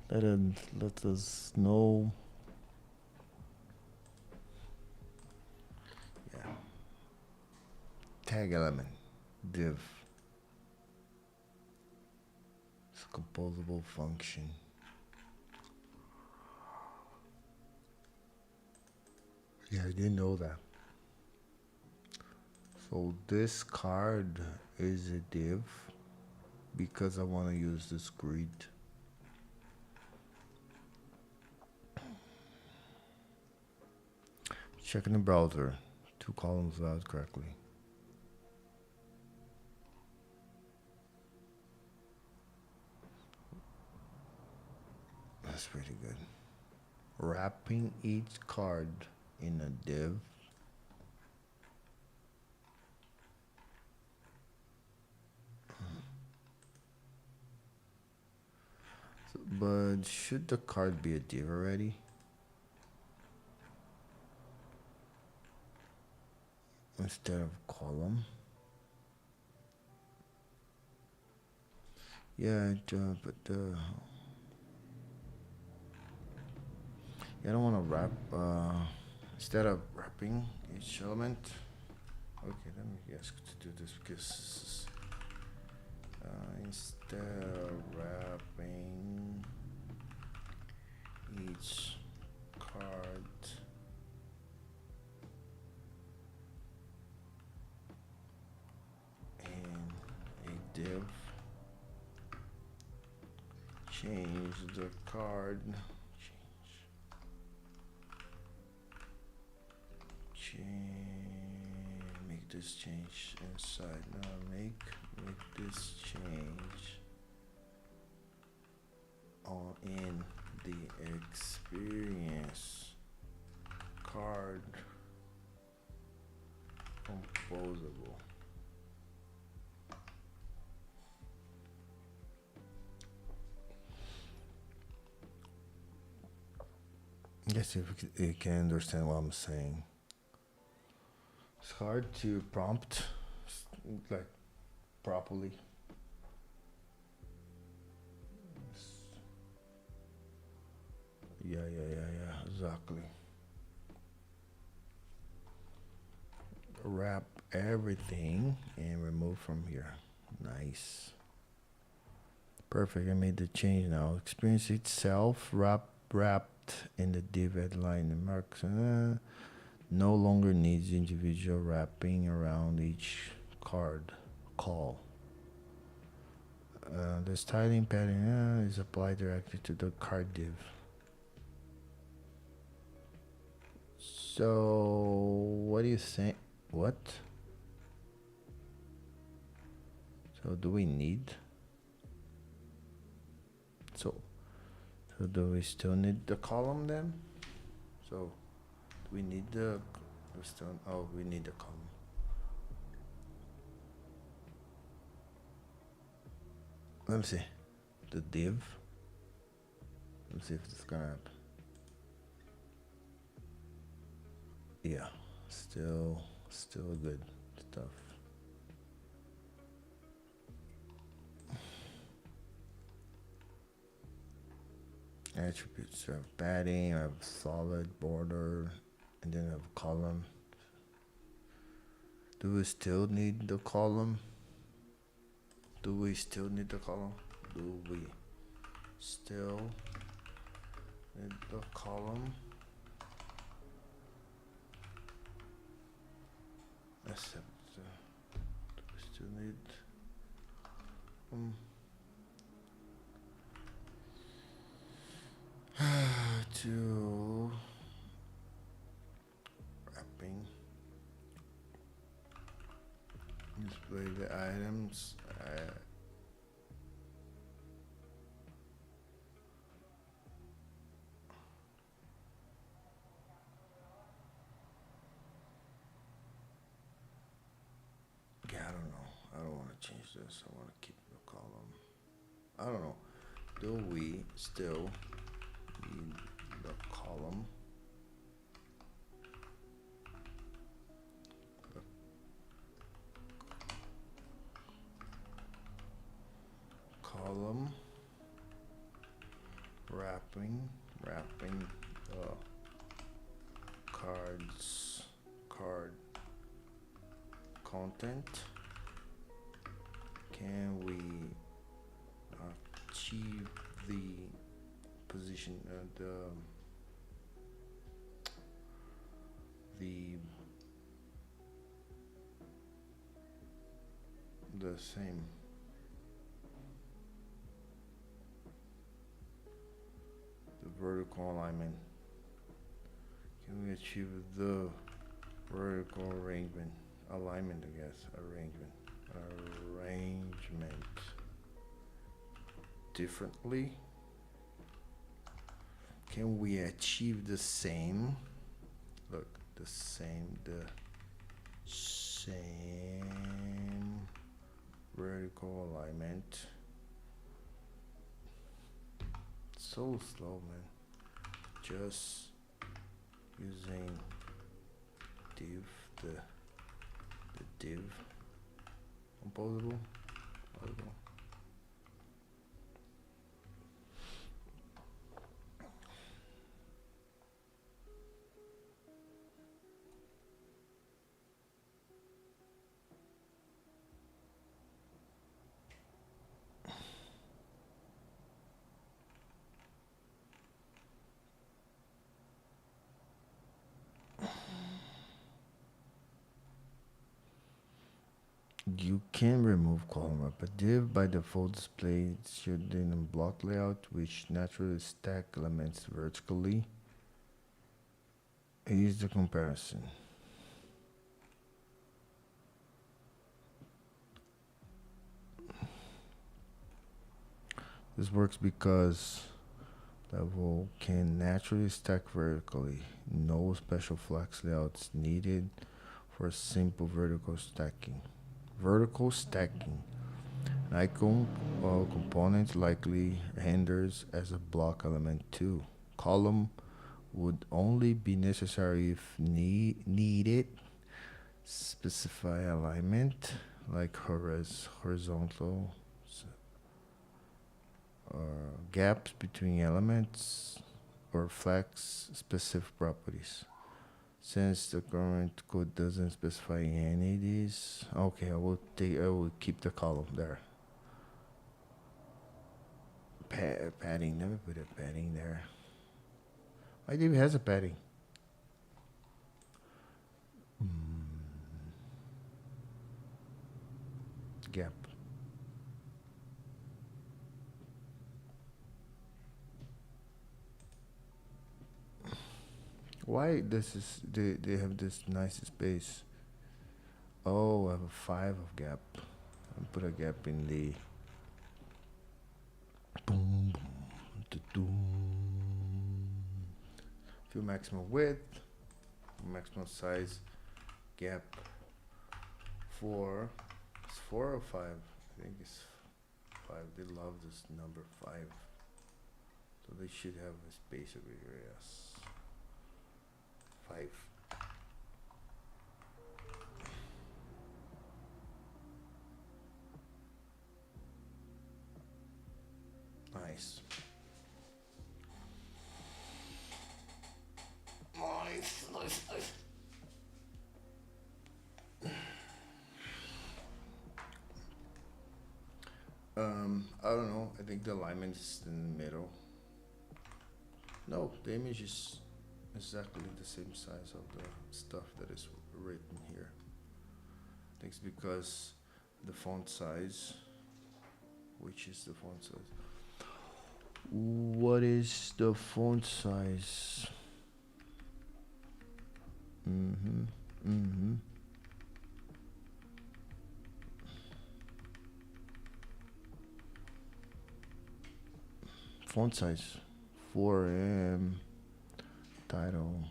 Let us know. Yeah. Tag element div. It's a composable function. Yeah, I didn't know that. So this card is a div because I want to use this grid. Checking the browser, two columns layout correctly. pretty good. Wrapping each card in a div. But should the card be a div already? Instead of column? Yeah, but yeah, I don't want to wrap. Instead of wrapping each element. Okay, let me ask to do this because instead of wrapping each card in a div, change the card. Make this change inside. Now make this change on in the experience card composable. Guess if you can understand what I'm saying. It's hard to prompt like properly. Yeah, exactly. Wrap everything and remove from here. Nice. Perfect. I made the change now. Experience itself wrapped in the div headline and marks. No longer needs individual wrapping around each card call. The styling pattern is applied directly to the card div. So, what do you think? What? So, do we need? So do we still need the column then? So, do we need the stone? Oh, we need the column. Let me see. The div. Let's see if it's gonna happen. Yeah, still good stuff. Attributes have padding, I have solid border, and then I have column. Do we still need the column? Do we still need the column? Do we still need the column? Except, do we still need to wrapping, display the items. Yeah, I don't know. I don't want to change this. I want to keep the column. I don't know. Do we still need the column? Column wrapping card content. Can we achieve the position the same? The vertical alignment. Can we achieve the vertical alignment, I guess. Arrangement differently? can we achieve the same? Look, the same vertical alignment. So slow, man. Just using div, the div composable. You can remove column, but div by default displays should in a block layout which naturally stack elements vertically. Here's the comparison. This works because level can naturally stack vertically. No special flex layouts needed for simple vertical stacking. An icon component likely renders as a block element too. Column would only be necessary if needed. Specify alignment like horizontal gaps between elements or flex specific properties. Since the current code doesn't specify any of these, okay, I will keep the column there. Padding, let me put a padding there. My div has a padding. Gap. Why this is they have this nice space? Oh, I have a 5 of gap. I'll put a gap in the boom Fill maximum width, maximum size, gap 4. It's 4 or 5? I think it's 5. They love this number 5. So they should have a space over here, yes. 5. Nice. Nice. I don't know. I think the alignment is in the middle. No, the image is exactly the same size of the stuff that is written here. I think it's because the font size. Which is the font size? What is the font size? Font size 4M title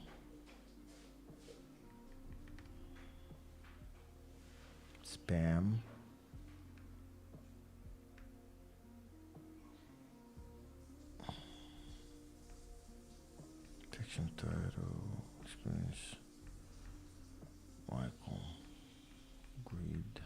spam section title experience icon grid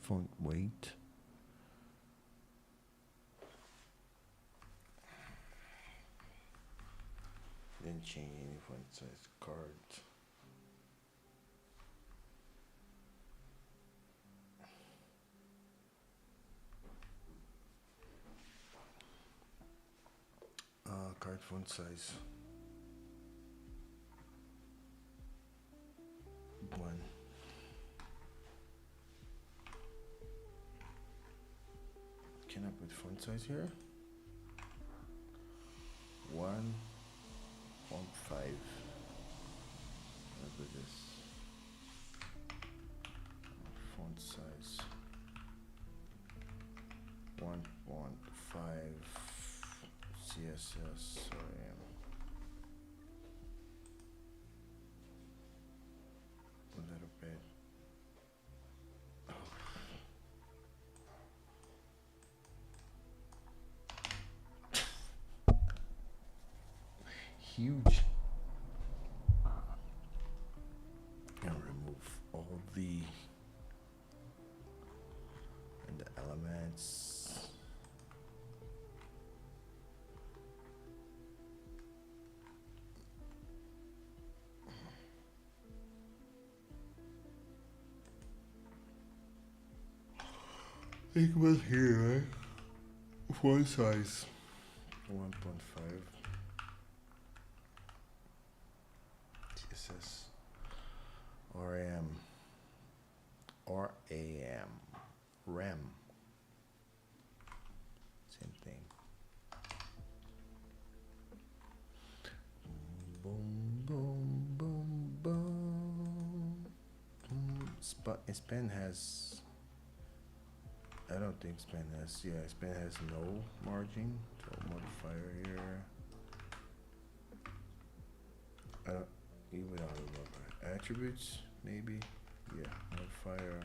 font weight didn't change any font size card card font size 1 can I put font size here 1 Look at this. Font size 1.5 CSS. A little bit. Huge. And remove all the elements. It was here, right? Font size 1.5 CSS RAM RAM same thing. Boom boom boom boom. Span has, I don't think span has, yeah, span has no margin, so modifier here. I don't remember. Attributes, maybe, yeah, modifier,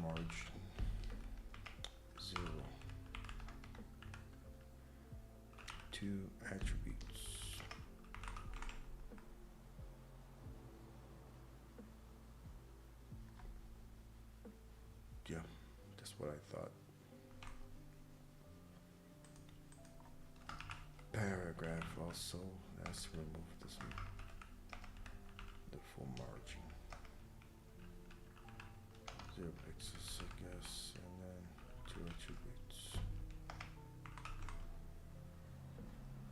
margin, 0, 2 attributes. Yeah, that's what I thought. Paragraph also, let's remove this one, the full margin. 0 pixels, I guess, and then 2 attributes.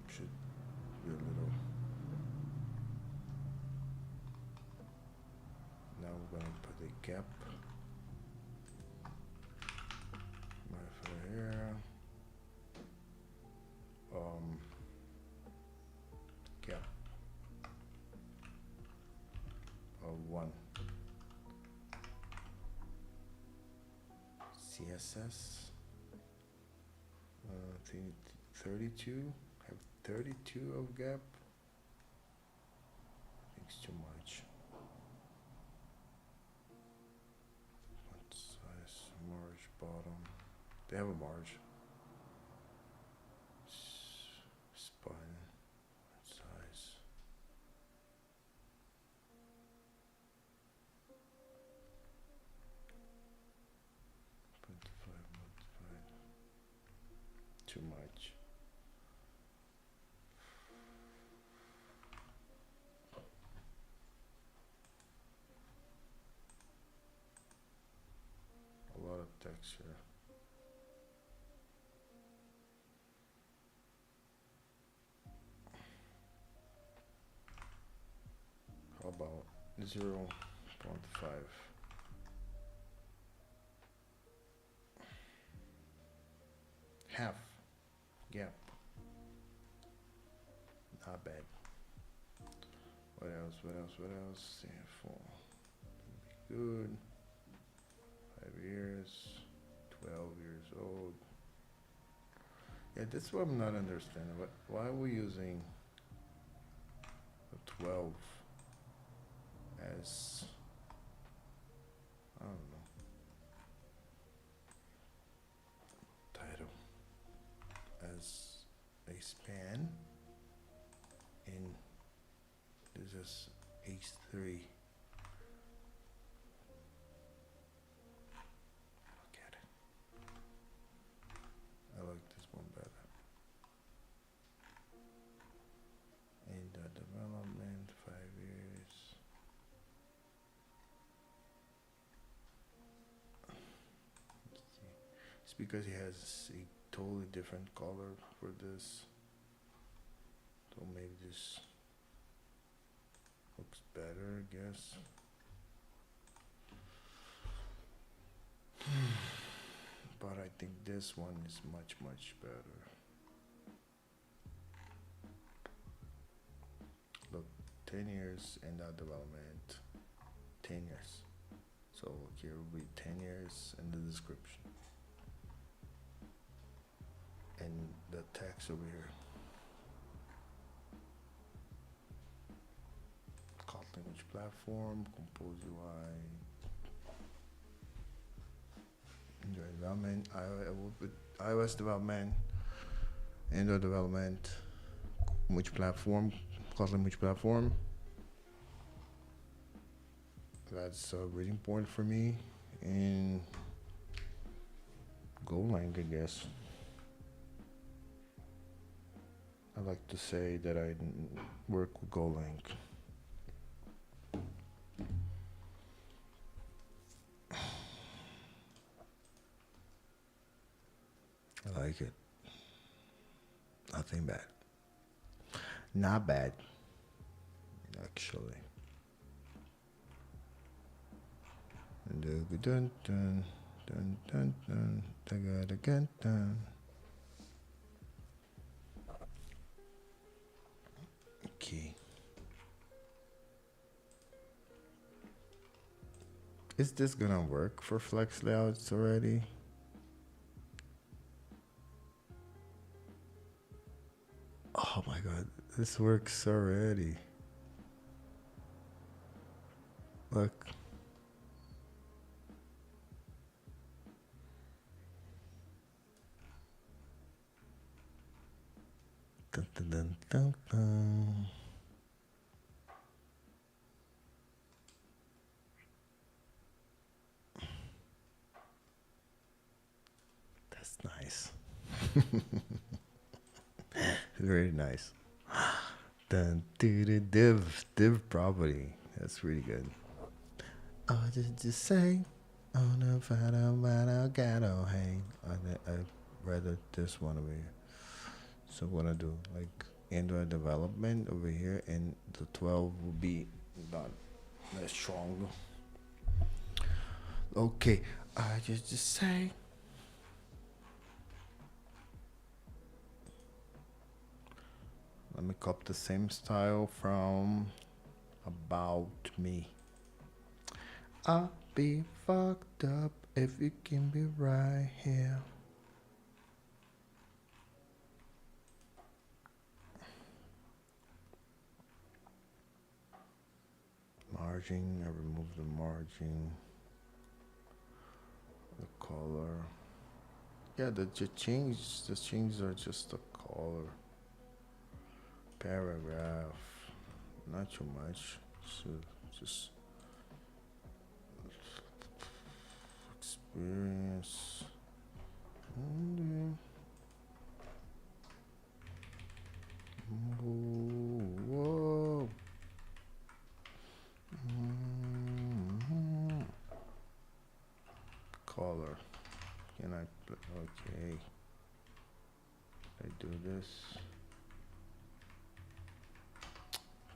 Should be a little. Now we're gonna put a gap. Modifier here. Gap of 1 CSS 32, have 32 of gap. It's too much. Font size, marge bottom, they have a marge. Spine size. Too much. A lot of texture. How about 0.5? Half gap. Not bad. What else? Yeah, 4. Good. 5 years. 12 years old. Yeah, that's what I'm not understanding. Why are we using a 12 as, I don't know, title as a span, and this is H3. Look at it. I like this one better. In the development, 5 years. It's because he has a totally different color for this. So maybe this looks better, I guess. But I think this one is much better. 10 years in that development, 10 years. So here will be 10 years in the description. And the text over here. Kotlin language platform, Compose UI, Android development, iOS development, Android development, which platform, Kotlin which platform. That's really important for me. And Golang, I guess. I like to say that I work with Golang. I like it. Nothing bad. Not bad, actually. Dun dun dun dun dun dun dun dun. Okay. Is this gonna work for flex layouts already? Oh my god, this works already. Look. Dun, dun, dun, dun, dun. That's nice. Very nice. Dun, div property. That's really good. Oh, just say, oh no, gato, hey. I rather this one over here. So what I do, like Android development over here, and the 12 will be not that strong. Okay, I just say. Let me copy the same style from About Me. I'll be fucked up if you can be right here. Margin, I remove the margin. The color. Yeah, the changes are just the color. Paragraph, not too much. So just experience. Whoa. Color. Can I? Okay. I do this.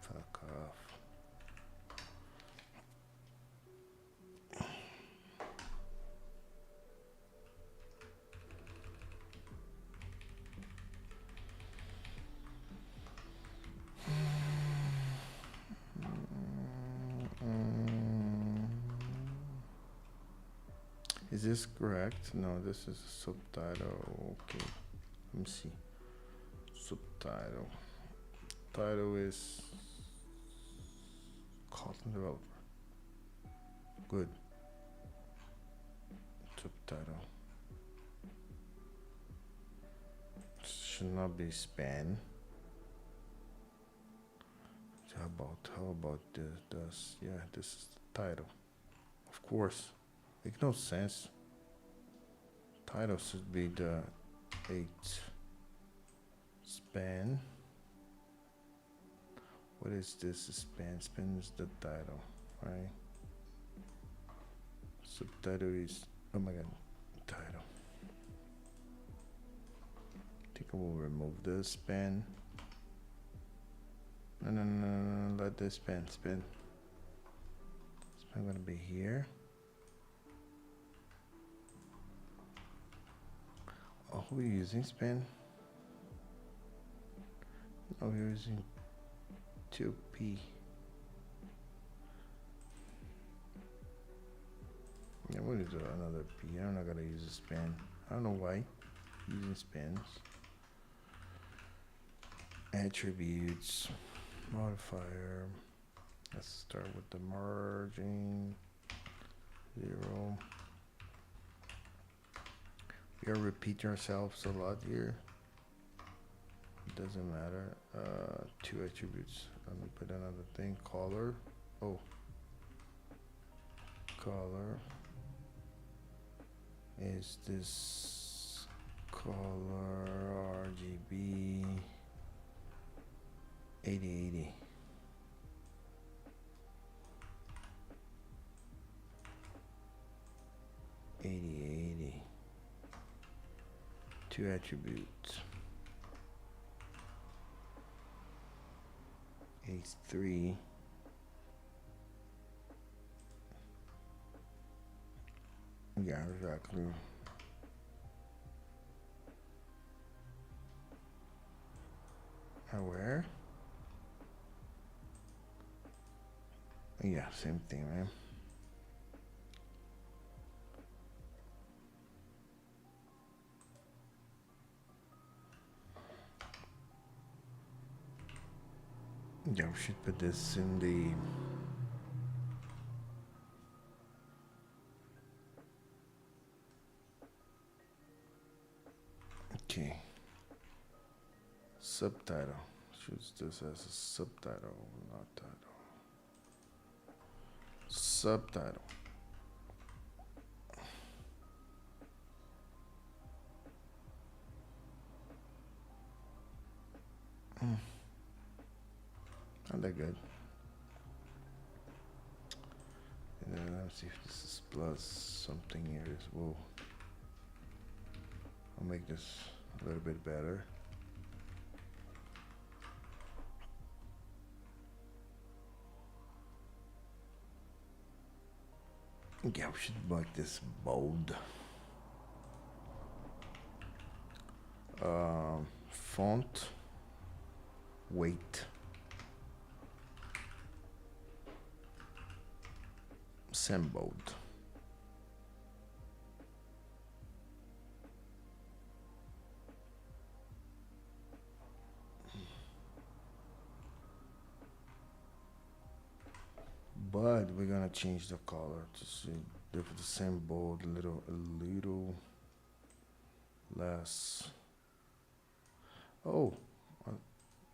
Fuck off. Is this correct? No, this is a subtitle. Okay. Let me see. Subtitle. Title is Kotlin developer. Good. Subtitle. Should not be span. How about this? Yeah, this is the title. Of course. Makes no sense. Title should be the 8. Span. What is this? Span. Span is the title, right? Subtitle is, oh my god, title. I think I will remove the span. No, let the span. Span gonna be here. Oh, we're using span. Oh, we're using 2p. Yeah, what is another P? I'm not gonna use a span. I don't know why. Using spans. Attributes. Modifier. Let's start with the merging. 0. We are repeating ourselves a lot here. Doesn't matter. 2 attributes. Let me put another thing. Color. Oh. Color. Is this color RGB 8080? Two attributes. H3. Yeah, exactly. Where? Yeah, same thing, man. Yeah, we should put this in the okay. Subtitle. Choose this as a subtitle, not title. Subtitle. Not that good. And then let's see if this is plus something here as well. I'll make this a little bit better. Yeah, we should make this bold. Font weight bold. But we're gonna change the color to see if the same bold, a little less. Oh,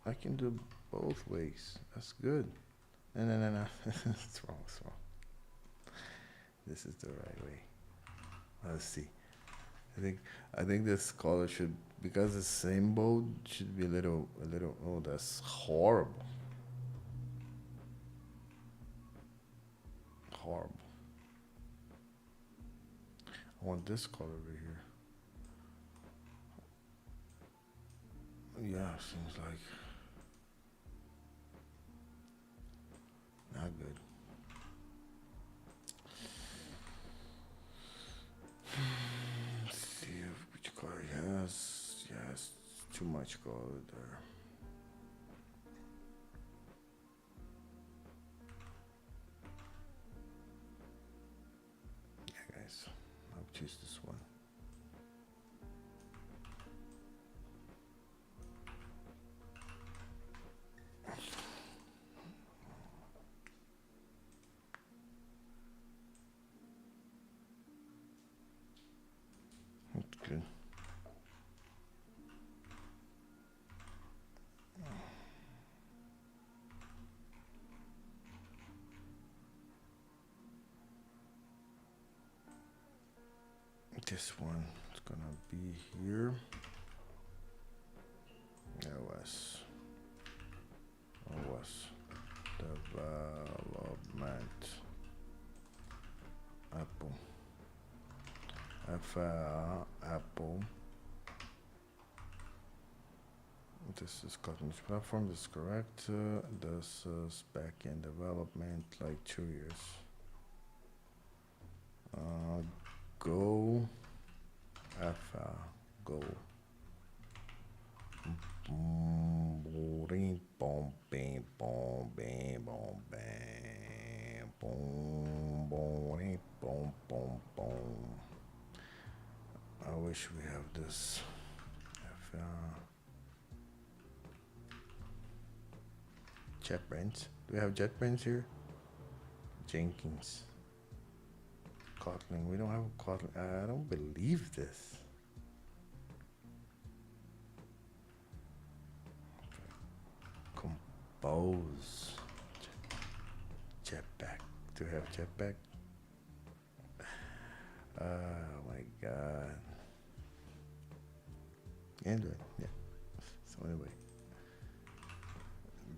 I can do both ways. That's good. No. It's wrong. It's wrong. This is the right way. Let's see. I think this color should, because the same bold should be a little. Oh, that's horrible. Horrible. I want this color over here. Yeah, seems like not good. Let's see which color he has. Yes, too much color there. Yeah, guys, I'll choose this one. That's good. This one is gonna be here. OS development Apple Apple. This is custom platform. This is correct. This is backend development, like 2 years. Go Go. Boom, boom, bam, boom, bam, boom, bam, boom, boom, boom, boom, this. If, JetBrains. Do we have JetBrains here? Jenkins. Kotlin. We don't have a Kotlin. I don't believe this. Compose. Jetpack. Do we have Jetpack? Oh my god. Android. Yeah. So anyway.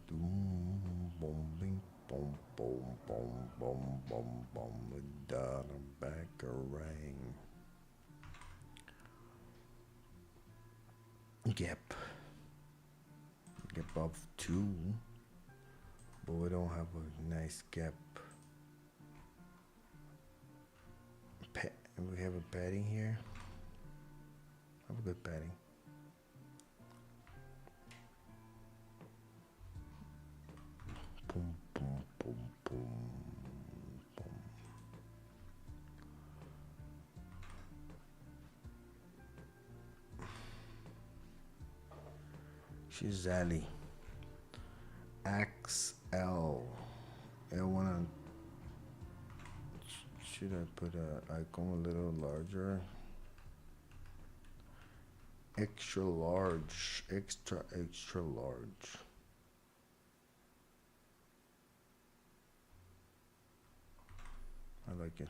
Boom, boom, bing, boom, boom, boom, boom, boom, boom, da, backarang. Gap. Gap of 2. But we don't have a nice gap. We have a padding here. Have a good padding. Boom, boom, boom, boom, boom. She's Zally. XL. I wanna. Should I put a icon a little larger? Extra large. Extra large. I like it.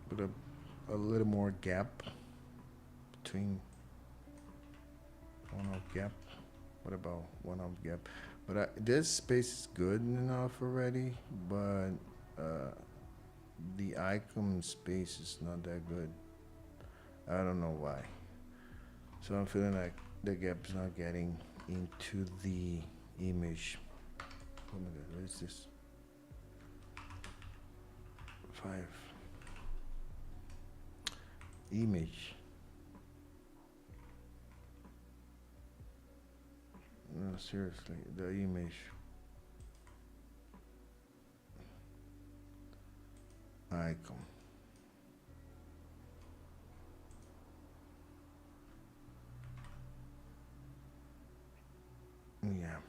Put a little more gap between one off gap. What about one off gap? But this space is good enough already, but the icon space is not that good. I don't know why. So I'm feeling like the gap is not getting into the image. Oh my god, what is this? 5. Image. No, seriously, the image. Icon. Yeah.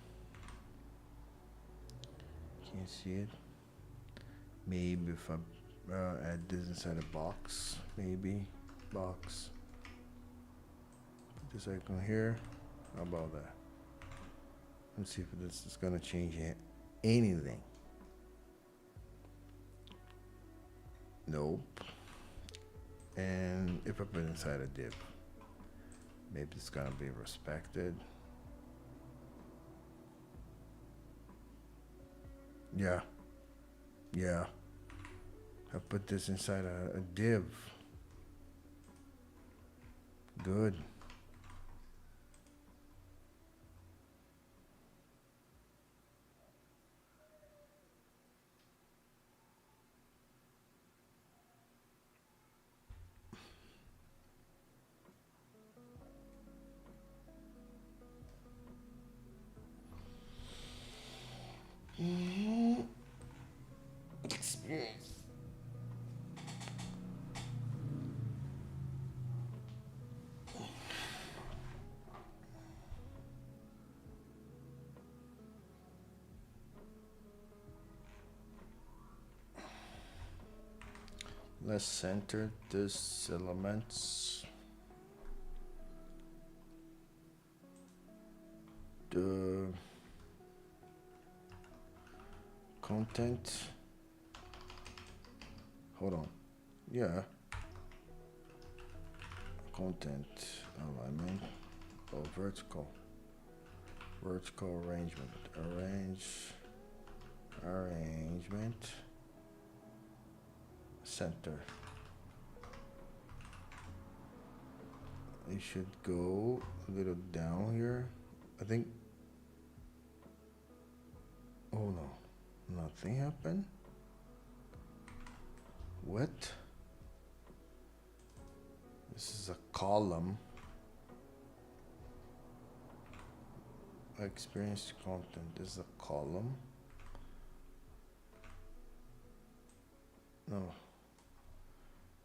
Can't see it. Maybe if I add this inside a box, maybe box. Put this icon here. How about that? Let's see if this is gonna change anything. Nope. And if I put it inside a div, maybe it's gonna be respected. Yeah. Yeah. I put this inside a div. Good. Experience. Let's center this elements. The content. Hold on. Yeah. Content alignment. Oh, vertical. Vertical arrangement. Arrangement. Center. It should go a little down here. I think. Oh no. Nothing happened. What? This is a column. Experienced content. This is a column. No.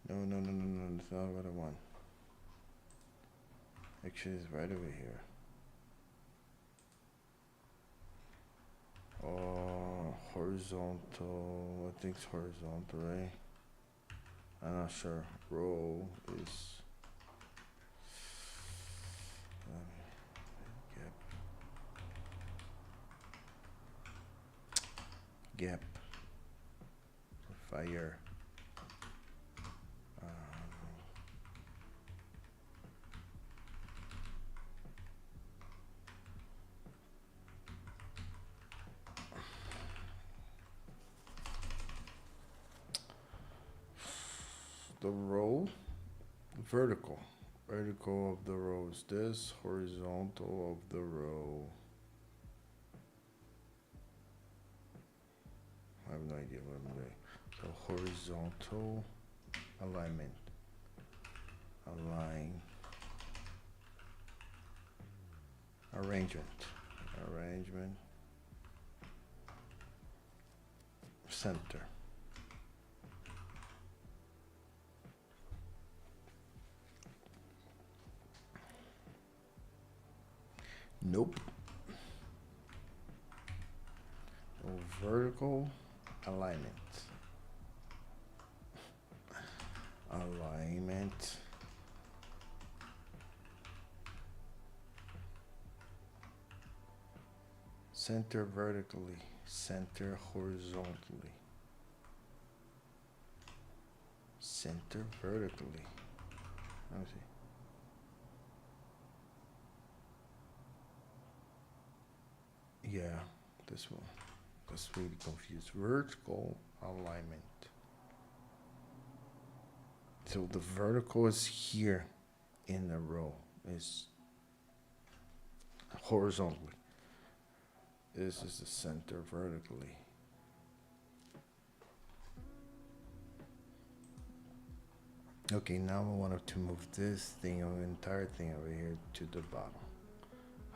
No. That's not what I want. Actually, it's right over here. Horizontal. I think it's horizontal, right? I'm not sure. Row is. Gap. Fire. The row, vertical of the row is this, horizontal of the row. I have no idea what I'm doing. So horizontal alignment, align, arrangement, center. Nope. So vertical alignment. Center vertically, center horizontally. Center vertically. Let me see. Yeah, this one. That's really confused. Vertical alignment. So the vertical is here in the row. Is horizontally. This is the center vertically. Okay, now I want to move this thing, the entire thing over here to the bottom.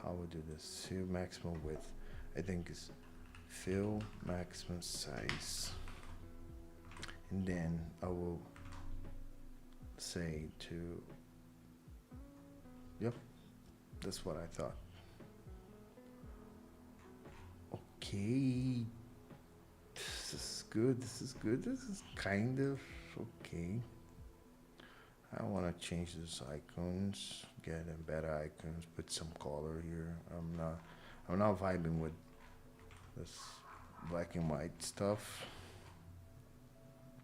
How we do this? Fill maximum width. I think it's fill maximum size. And then I will say to, yep, that's what I thought. Okay, this is good, this is kind of okay. I want to change these icons, get them better icons, put some color here. I'm not vibing with this black and white stuff.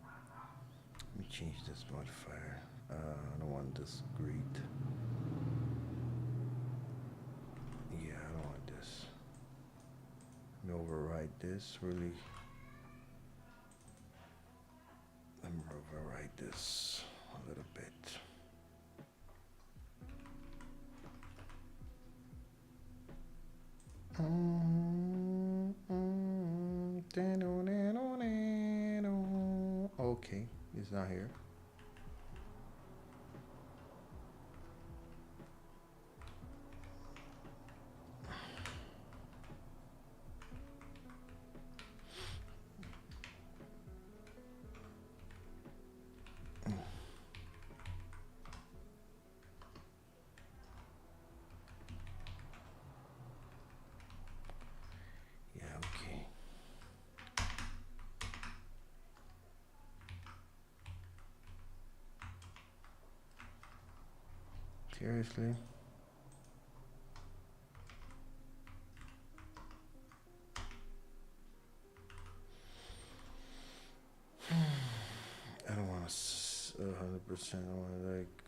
Let me change this modifier. I don't want this grid. Yeah, I don't want this. Let me override this really. Let me override this a little bit. Okay, he's not here. Seriously? I don't want 100%. I want like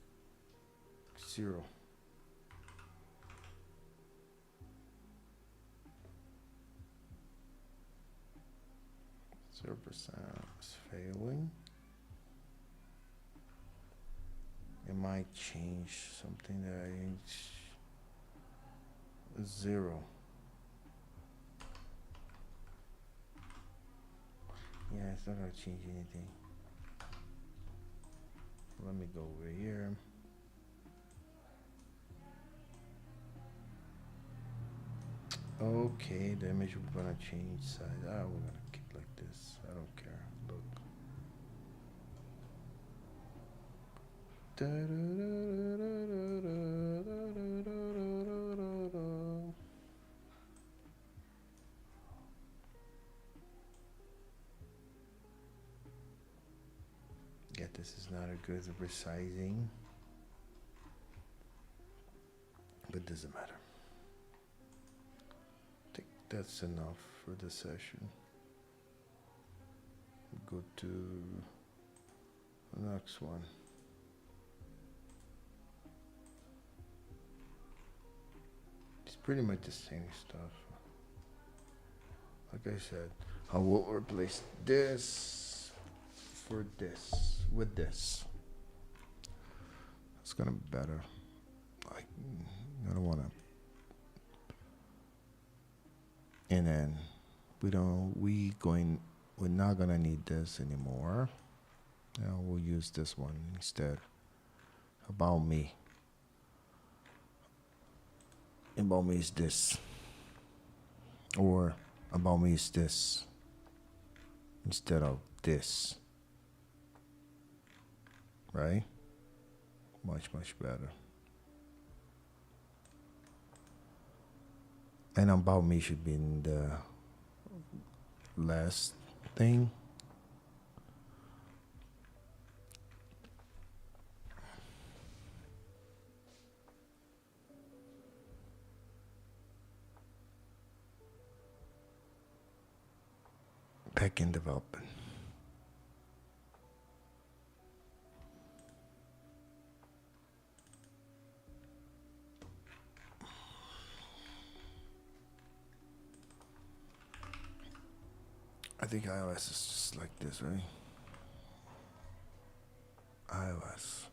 0. %. Is failing. It might change something that I ain't 0. Yeah, it's not gonna change anything. Let me go over here. Okay, the image we're gonna change size. Ah, we're gonna keep like this. I don't care. Look. Yeah, this is not a good resizing, but doesn't matter. I think that's enough for the session. Go to the next one. It's pretty much the same stuff. Like I said, I will replace this for this with this. It's gonna be better. I don't wanna. And then we're not gonna need this anymore. Now we'll use this one instead. About me. About me is this. Or about me is this. Instead of this. Right? Much, much better. And about me should be in the last thing. Back in development. I think iOS is just like this, right? iOS.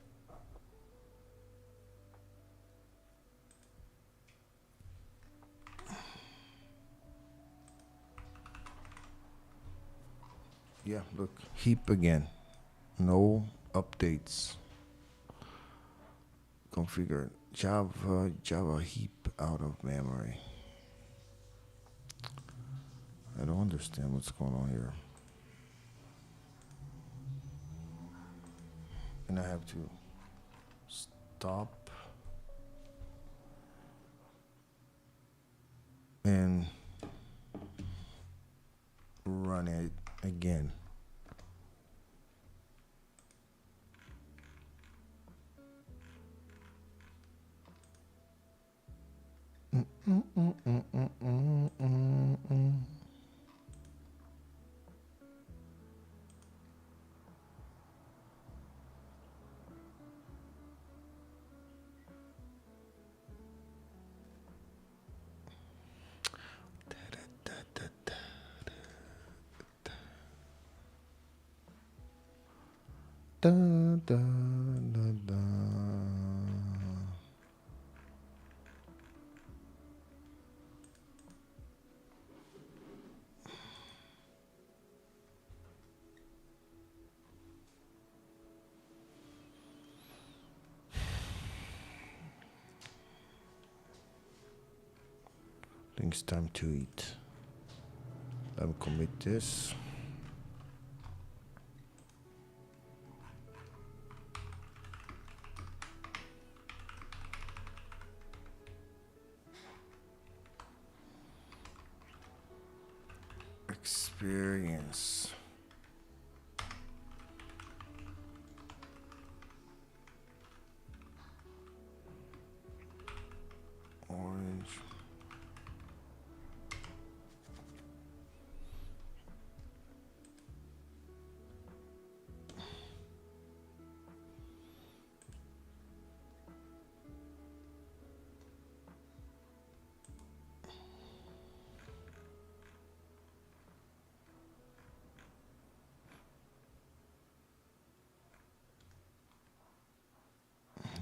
Yeah, look, heap again. No updates. Configure Java heap out of memory. I don't understand what's going on here. And I have to stop and run it again. Da, da, da, da. I think it's time to eat. Let me commit this. Experience. Orange.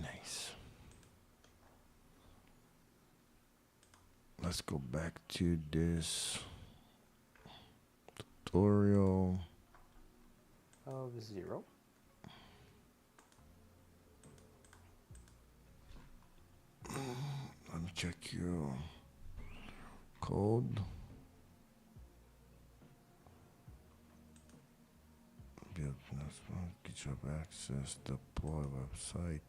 Nice. Let's go back to this tutorial. Of 0. Let me check you. code. Build network, GitHub access, deploy website.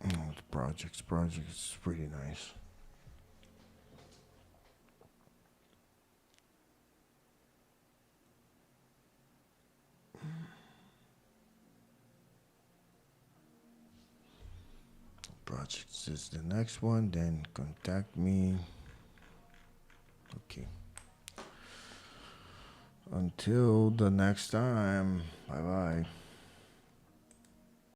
Oh, the projects is pretty nice. Projects is the next one, then contact me. Okay. Until the next time, bye bye.